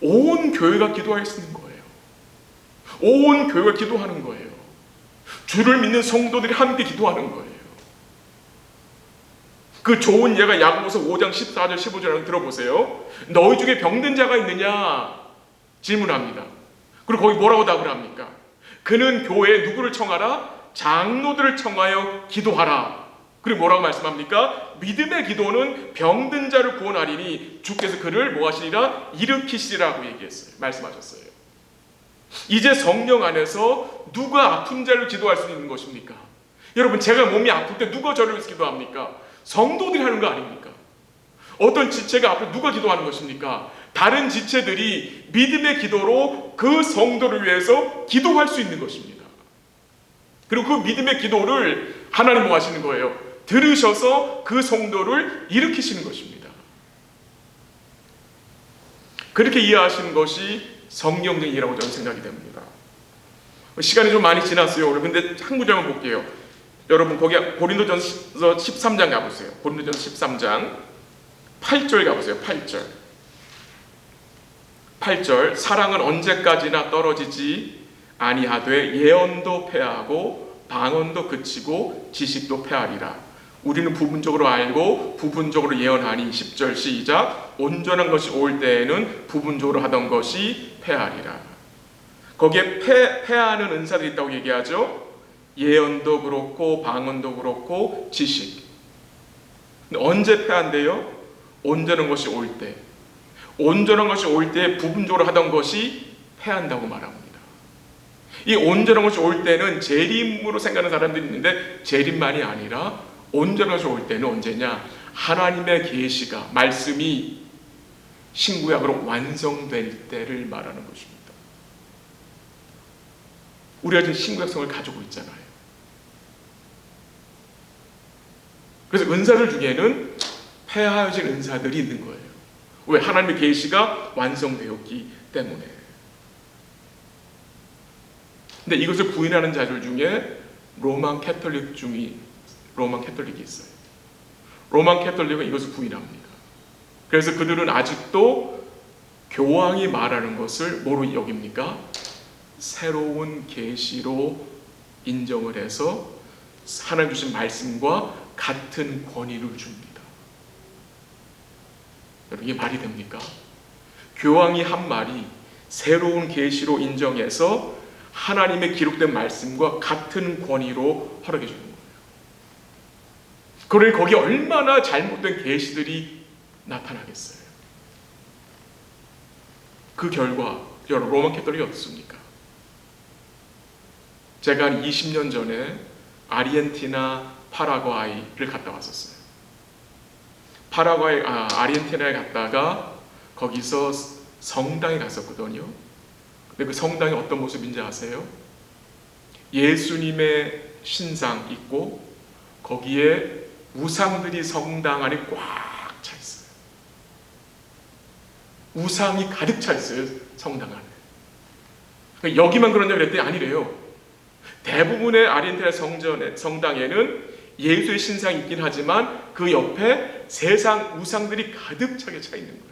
온 교회가 기도할 수 있는 거예요. 온 교회가 기도하는 거예요. 주를 믿는 성도들이 함께 기도하는 거예요. 그 좋은 예가 야고보서 5장 14절 15절을 들어보세요. 너희 중에 병든 자가 있느냐 질문합니다. 그리고 거기 뭐라고 답을 합니까? 그는 교회에 누구를 청하라? 장로들을 청하여 기도하라. 그리고 뭐라고 말씀합니까? 믿음의 기도는 병든 자를 구원하리니 주께서 그를 뭐 하시리라? 일으키시리라고 얘기했어요. 말씀하셨어요. 이제 성령 안에서 누가 아픈 자를 기도할 수 있는 것입니까? 여러분, 제가 몸이 아플 때 누가 저를 위해서 기도합니까? 성도들이 하는 거 아닙니까? 어떤 지체가 앞에 누가 기도하는 것입니까? 다른 지체들이 믿음의 기도로 그 성도를 위해서 기도할 수 있는 것입니다. 그리고 그 믿음의 기도를 하나님 뭐 하시는 거예요? 들으셔서 그 성도를 일으키시는 것입니다. 그렇게 이해하시는 것이 성경적인 이해라고 저는 생각이 됩니다. 시간이 좀 많이 지났어요. 그런데 한 구절만 볼게요. 여러분, 거기 고린도전서 13장 가보세요. 고린도전서 13장 8절 가보세요. 8절 사랑은 언제까지나 떨어지지 아니하되 예언도 패하고 방언도 그치고 지식도 패하리라. 우리는 부분적으로 알고 부분적으로 예언하니 10절 시작. 온전한 것이 올 때에는 부분적으로 하던 것이 패하리라. 거기에 패하는 은사들이 있다고 얘기하죠. 예언도 그렇고 방언도 그렇고 지식. 근데 언제 패한대요? 온전한 것이 올 때. 온전한 것이 올 때 부분적으로 하던 것이 패한다고 말합니다. 이 온전한 것이 올 때는 재림으로 생각하는 사람들이 있는데 재림만이 아니라 온전한 것이 올 때는 언제냐? 하나님의 계시가 말씀이 신구약으로 완성될 때를 말하는 것입니다. 우리가 지금 신구약성을 가지고 있잖아요. 그래서 은사들 중에는 폐하여진 은사들이 있는 거예요. 왜? 하나님의 계시가 완성되었기 때문에. 근데 이것을 부인하는 자들 중에 로만 캐톨릭이 있어요. 로만 캐톨릭은 이것을 부인합니다. 그래서 그들은 아직도 교황이 말하는 것을 뭐로 여깁니까? 새로운 계시로 인정을 해서 하나님 주신 말씀과 같은 권위를 줍니다. 여러분, 이게 말이 됩니까? 교황이 한 말이 새로운 계시로 인정해서 하나님의 기록된 말씀과 같은 권위로 허락해 주는 거예요. 그러니 거기에 얼마나 잘못된 계시들이 나타나겠어요. 그 결과 여러분, 로만 캐톨릭이 어떻습니까? 제가 한 20년 전에 아르헨티나, 파라과이를 갔다 왔었어요. 아르헨티나에 갔다가 거기서 성당에 갔었거든요. 근데 그 성당이 어떤 모습인지 아세요? 예수님의 신상 있고 거기에 우상들이 성당 안에 꽉 차 있어요. 우상이 가득 차 있어요, 성당 안에. 여기만 그러냐 그랬더니 아니래요. 대부분의 아르헨티나 성당에는 예수의 신상이 있긴 하지만 그 옆에 세상 우상들이 가득 차게 차 있는 거예요.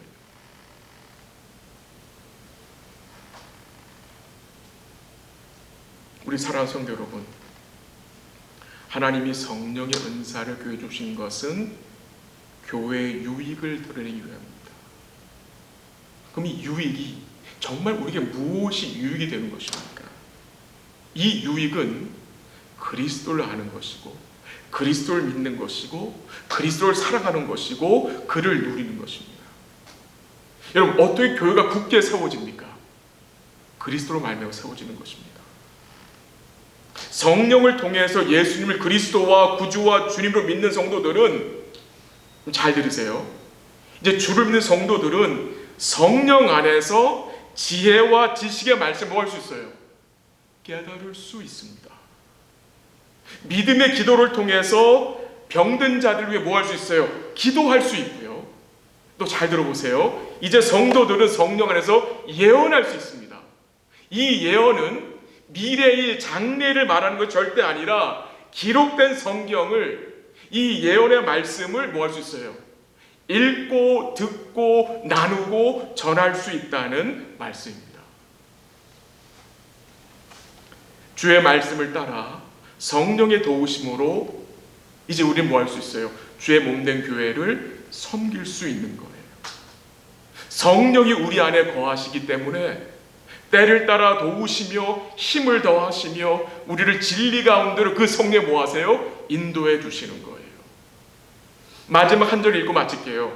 우리 사랑하는 성도 여러분, 하나님이 성령의 은사를 교회에 주신 것은 교회의 유익을 드러내기 위함입니다. 그럼 이 유익이 정말 우리에게 무엇이 유익이 되는 것입니까? 이 유익은 그리스도를 아는 것이고, 그리스도를 믿는 것이고, 그리스도를 사랑하는 것이고, 그를 누리는 것입니다. 여러분, 어떻게 교회가 굳게 세워집니까? 그리스도로 말미암아 세워지는 것입니다. 성령을 통해서 예수님을 그리스도와 구주와 주님으로 믿는 성도들은, 잘 들으세요, 이제 주를 믿는 성도들은 성령 안에서 지혜와 지식의 말씀을 뭐 할 수 있어요? 깨달을 수 있습니다. 믿음의 기도를 통해서 병든 자들을 위해 뭐 할 수 있어요? 기도할 수 있고요. 또 잘 들어보세요. 이제 성도들은 성령 안에서 예언할 수 있습니다. 이 예언은 미래일 장래를 말하는 것 절대 아니라 기록된 성경을, 이 예언의 말씀을 뭐 할 수 있어요? 읽고 듣고 나누고 전할 수 있다는 말씀입니다. 주의 말씀을 따라 성령의 도우심으로 이제 우리는 뭐 할 수 있어요? 주의 몸된 교회를 섬길 수 있는 거예요. 성령이 우리 안에 거하시기 때문에 때를 따라 도우시며 힘을 더하시며 우리를 진리 가운데로 그 성령에 뭐 하세요? 인도해 주시는 거예요. 마지막 한 절 읽고 마칠게요.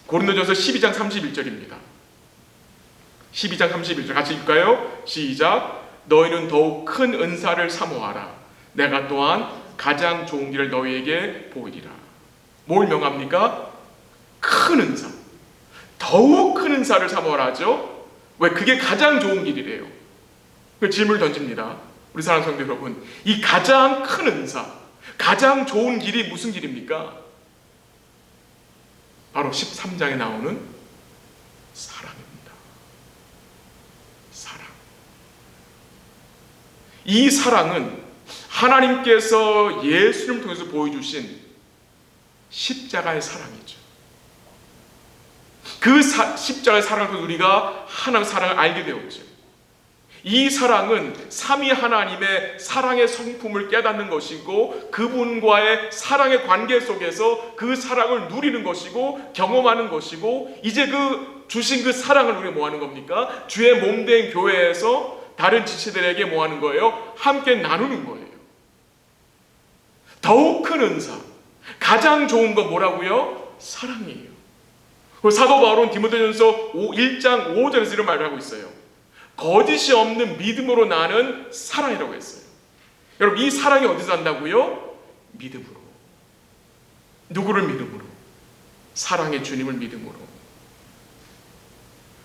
고린도전서 12장 31절입니다. 12장 31절 같이 읽을까요? 시작. 너희는 더욱 큰 은사를 사모하라. 내가 또한 가장 좋은 길을 너희에게 보이리라. 뭘 명합니까? 큰 은사. 더욱 큰 은사를 사모하라 하죠. 왜? 그게 가장 좋은 길이래요. 그 질문을 던집니다. 우리 사랑하는 성도 여러분, 이 가장 큰 은사, 가장 좋은 길이 무슨 길입니까? 바로 13장에 나오는 사랑입니다. 사랑. 이 사랑은 하나님께서 예수님을 통해서 보여주신 십자가의 사랑이죠. 그 십자가의 사랑을 통해서 우리가 하나님의 사랑을 알게 되었죠. 이 사랑은 삼위 하나님의 사랑의 성품을 깨닫는 것이고, 그분과의 사랑의 관계 속에서 그 사랑을 누리는 것이고 경험하는 것이고, 이제 그 주신 그 사랑을 우리가 뭐 하는 겁니까? 주의 몸된 교회에서 다른 지체들에게 뭐 하는 거예요? 함께 나누는 거예요. 더욱 큰 은사, 가장 좋은 건 뭐라고요? 사랑이에요. 사도 바울은 디모데전서 1장 5절에서 이런 말을 하고 있어요. 거짓이 없는 믿음으로 나는 사랑이라고 했어요. 여러분, 이 사랑이 어디서 난다고요? 믿음으로. 누구를 믿음으로? 사랑의 주님을 믿음으로.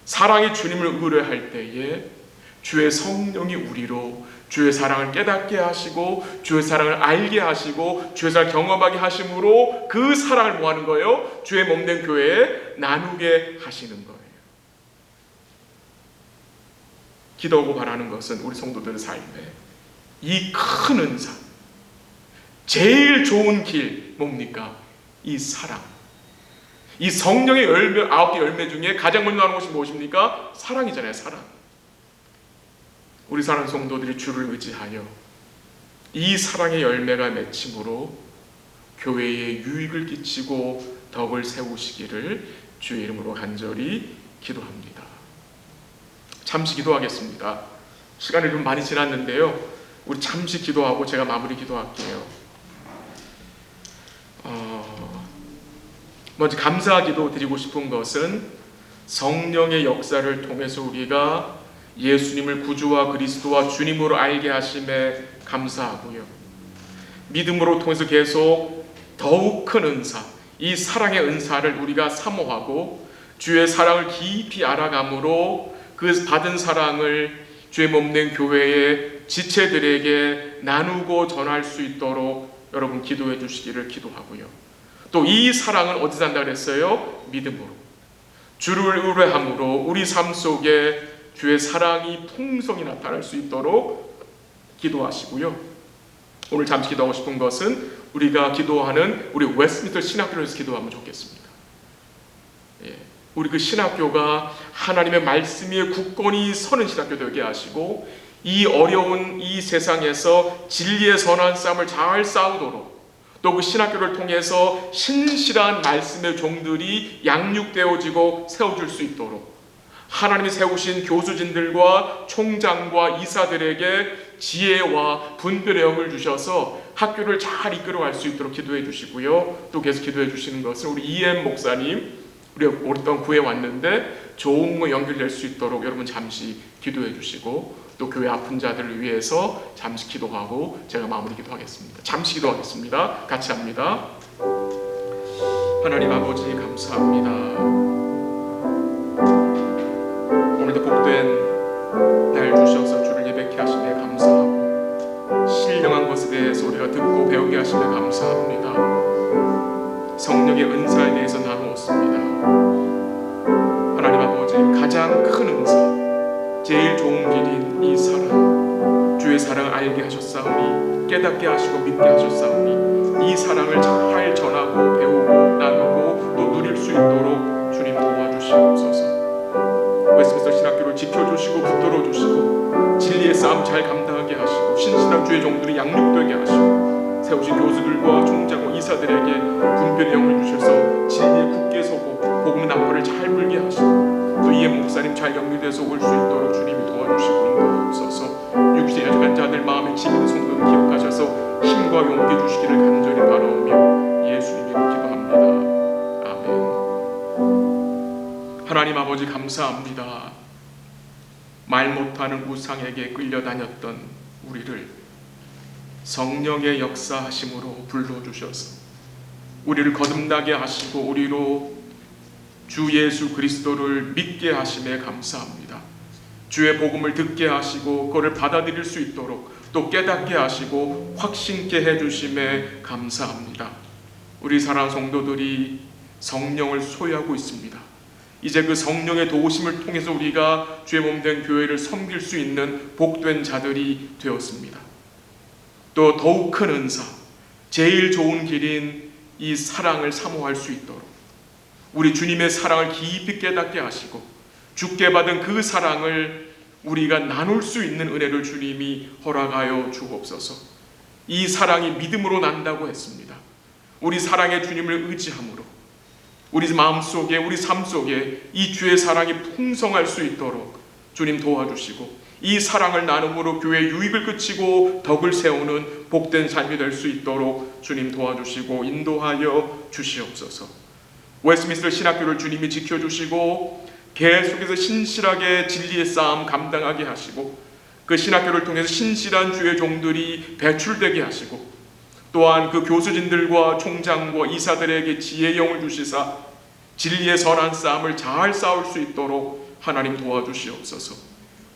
사랑의 주님을 의뢰할 때에 주의 성령이 우리로 주의 사랑을 깨닫게 하시고 주의 사랑을 알게 하시고 주의 사랑을 경험하게 하심으로 그 사랑을 뭐 하는 거예요? 주의 몸된 교회에 나누게 하시는 거예요. 기도하고 바라는 것은 우리 성도들의 삶에 이 큰 은사, 제일 좋은 길 뭡니까? 이 사랑. 이 성령의 열매, 9개 열매 중에 가장 먼저 나오는 것이 무엇입니까? 사랑이잖아요. 사랑. 우리 사랑하는 성도들이 주를 의지하여 이 사랑의 열매가 맺힘으로 교회에 유익을 끼치고 덕을 세우시기를 주의 이름으로 간절히 기도합니다. 잠시 기도하겠습니다. 시간이 좀 많이 지났는데요, 우리 잠시 기도하고 제가 마무리 기도할게요. 먼저 감사 기도 드리고 싶은 것은 성령의 역사를 통해서 우리가 예수님을 구주와 그리스도와 주님으로 알게 하심에 감사하고요, 믿음으로 통해서 계속 더욱 큰 은사, 이 사랑의 은사를 우리가 사모하고 주의 사랑을 깊이 알아감으로 그 받은 사랑을 주의 몸된 교회의 지체들에게 나누고 전할 수 있도록 여러분 기도해 주시기를 기도하고요. 또 이 사랑은 어디서 한다고 그랬어요? 믿음으로. 주를 의뢰함으로 우리 삶 속에 주의 사랑이 풍성히 나타날 수 있도록 기도하시고요. 오늘 잠시 기도하고 싶은 것은 우리가 기도하는 우리 웨스트민스터 신학교에서 기도하면 좋겠습니다. 우리 그 신학교가 하나님의 말씀 위에 굳건히 서는 신학교 되게 하시고, 이 어려운 이 세상에서 진리의 선한 싸움을 잘 싸우도록, 또 그 신학교를 통해서 신실한 말씀의 종들이 양육되어지고 세워질 수 있도록 하나님이 세우신 교수진들과 총장과 이사들에게 지혜와 분별의 영을 주셔서 학교를 잘 이끌어갈 수 있도록 기도해 주시고요. 또 계속 기도해 주시는 것은 우리 이엠 목사님, 우리 오랫동안 구해 왔는데 좋은 거 연결될 수 있도록 여러분 잠시 기도해 주시고, 또 교회 아픈 자들을 위해서 잠시 기도하고 제가 마무리 기도하겠습니다. 잠시 기도하겠습니다. 같이 합니다. 하나님 아버지 감사합니다. 오늘도 복된 날 주셔서 주를 예배케 하시네 감사하고, 신령한 것에 대해서 우리가 듣고 배우게 하시네 감사합니다. 성령의 은사에 대해서 나누었습니다. 하나님 아버지, 가장 큰 은사, 제일 좋은 길인 이 사랑, 주의 사랑을 알게 하셨사오니, 깨닫게 하시고 믿게 하셨사오니, 이 사랑을 잘 전하고 배우고 나누고 또 누릴 수 있도록 주님 도와주시옵소서. 웨스트민스터 신학교를 지켜주시고 붙들어 주시고, 진리의 싸움 잘 감당하게 하시고, 신실한 주의 종들이 양육되게 하시고, 세우신 교수들과 총장과 이사들에게 분별의 영을 주셔서 진리에 굳게 서고 복음 낭보를 잘 불게 하시고, 또 이에 목사님 잘 연결돼서 올 수 있도록 주님이 도와주시고 인도하옵소서. 육신의 약한 자들 마음에 지기는 성도를 기억하셔서 힘과 용기 주시기를 간절히 바라오며 예수님의 기도합니다. 아멘. 하나님 아버지 감사합니다. 말 못하는 우상에게 끌려다녔던 우리를 성령의 역사하심으로 불러주셔서 우리를 거듭나게 하시고 우리로 주 예수 그리스도를 믿게 하심에 감사합니다. 주의 복음을 듣게 하시고 그것을 받아들일 수 있도록 또 깨닫게 하시고 확신케 해주심에 감사합니다. 우리 사랑하는 성도들이 성령을 소유하고 있습니다. 이제 그 성령의 도우심을 통해서 우리가 주의 몸된 교회를 섬길 수 있는 복된 자들이 되었습니다. 또 더욱 큰 은사, 제일 좋은 길인 이 사랑을 사모할 수 있도록 우리 주님의 사랑을 깊이 깨닫게 하시고 주께 받은 그 사랑을 우리가 나눌 수 있는 은혜를 주님이 허락하여 주옵소서. 이 사랑이 믿음으로 난다고 했습니다. 우리 사랑의 주님을 의지함으로 우리 마음속에 우리 삶 속에 이 주의 사랑이 풍성할 수 있도록 주님 도와주시고, 이 사랑을 나눔으로 교회의 유익을 그치고 덕을 세우는 복된 삶이 될 수 있도록 주님 도와주시고 인도하여 주시옵소서. 웨스트민스터 신학교를 주님이 지켜주시고 계속해서 신실하게 진리의 싸움 감당하게 하시고, 그 신학교를 통해서 신실한 주의 종들이 배출되게 하시고, 또한 그 교수진들과 총장과 이사들에게 지혜의 영을 주시사 진리의 선한 싸움을 잘 싸울 수 있도록 하나님 도와주시옵소서.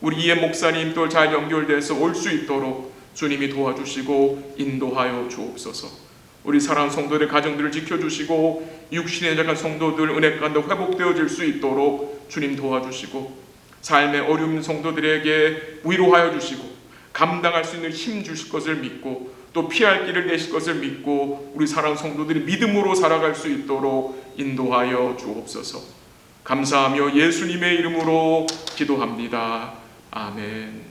우리 이해 목사님 또 잘 연결돼서 올 수 있도록 주님이 도와주시고 인도하여 주옵소서. 우리 사랑하는 성도들의 가정들을 지켜주시고 육신의 약한 성도들 은혜 가운데 회복되어질 수 있도록 주님 도와주시고, 삶의 어려운 성도들에게 위로하여 주시고 감당할 수 있는 힘 주실 것을 믿고 또 피할 길을 내실 것을 믿고 우리 사랑하는 성도들이 믿음으로 살아갈 수 있도록 인도하여 주옵소서. 감사하며 예수님의 이름으로 기도합니다. 아멘.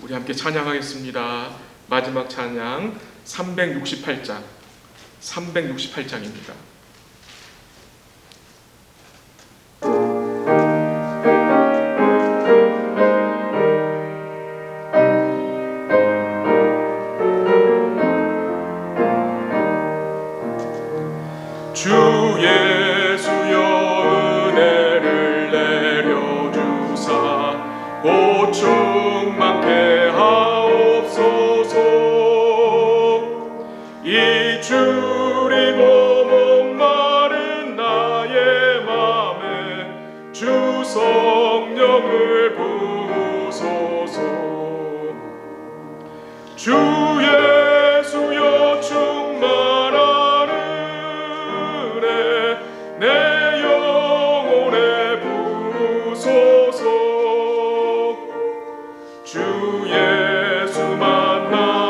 우리 함께 찬양하겠습니다. 마지막 찬양 368장입니다. 주 예수여 은혜를 내려주사 곧 충만케 하옵소서. 이 줄이고 목마른 나의 맘에 주 성령을 부으소서. 주 예수여 충만한 은혜 내 영혼에 부으소서. 주 예수 만나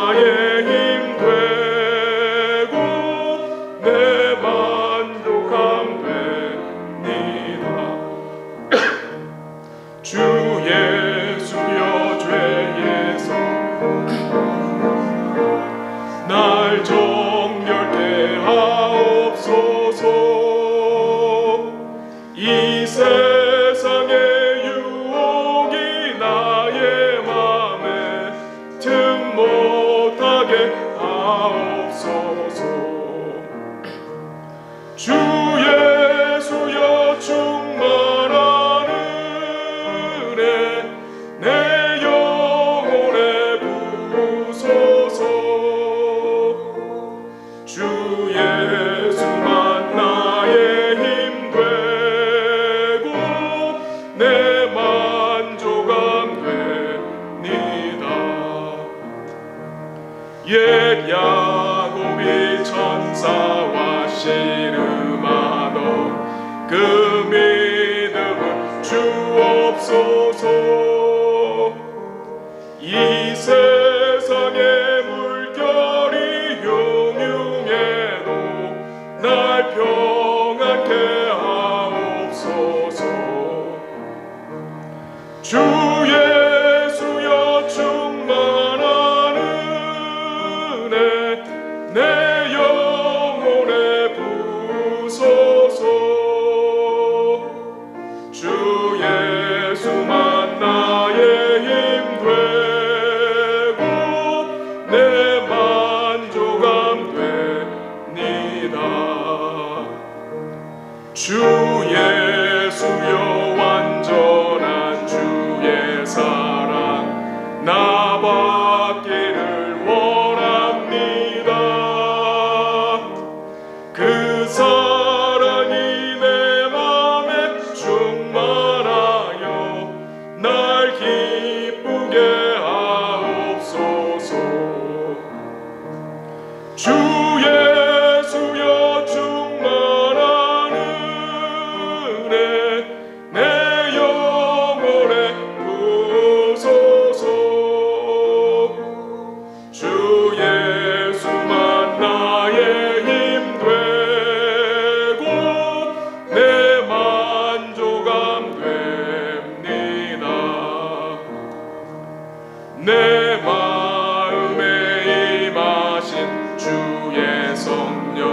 옛 야곱이 천사와 씨름하던 그 믿음을 주옵소서. 이 세상의 물결이 용융해도 날 평안케 하옵소서. 주 예수여 충만한 은혜 내 영혼에 부소서. 주 예수만 나의 힘 되고 내 만족함 됩니다. 주 예수여 완전한 주의 사랑 나 받기를 원합니다. 그 사랑이 내 맘에 충만하여 날 기쁘게 하옵소서. 주 예수여 충만한 은혜 내 영혼에 부소서. 주 예수만 나의 힘 되고 내 만족함 됩니다. 내 마음에 임하신 주의 성령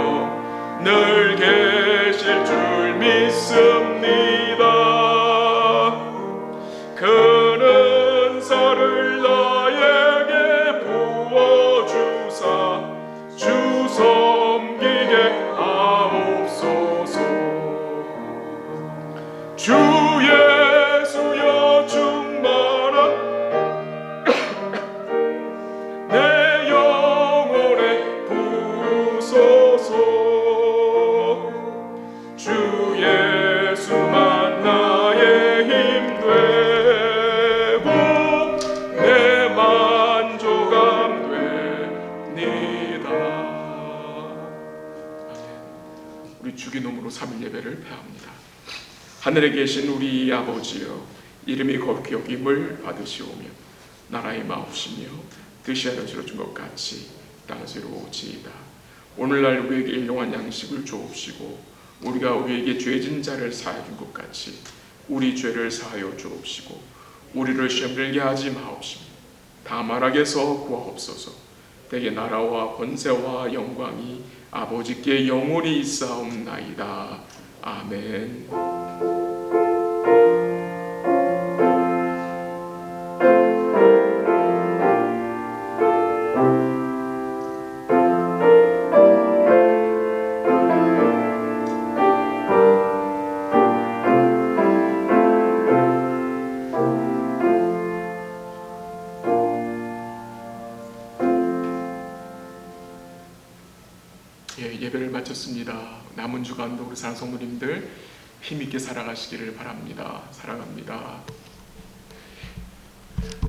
늘 계실 줄 믿습니다. 큰 은사를 나에게 부어주사 주 섬기게 하옵소서. 주 예수여 충만한 내 영혼에 부소서. 주 예수만 나의 힘 되고 내 만족함 됩니다. 우리 주기도문으로 3일 예배를 폐합니다. 하늘에 계신 우리 아버지여, 이름이 거룩히 여김을 받으시오며 나라의 마옵시며 뜻이 이루어진 것 같이 땅에서 이루어지이다. 오늘날 우리에게 일용할 양식을 주옵시고 우리가 우리에게 죄진 자를 사하여 준 것 같이 우리 죄를 사하여 주옵시고 우리를 시험 들게 하지 마옵시며 다만 악에서 구하옵소서. 대개 나라와 권세와 영광이 아버지께 영원히 있사옵나이다. 아멘. 예배를 마쳤습니다. 남은 주간도 우리 사랑 성도님들 힘있게 살아가시기를 바랍니다. 사랑합니다.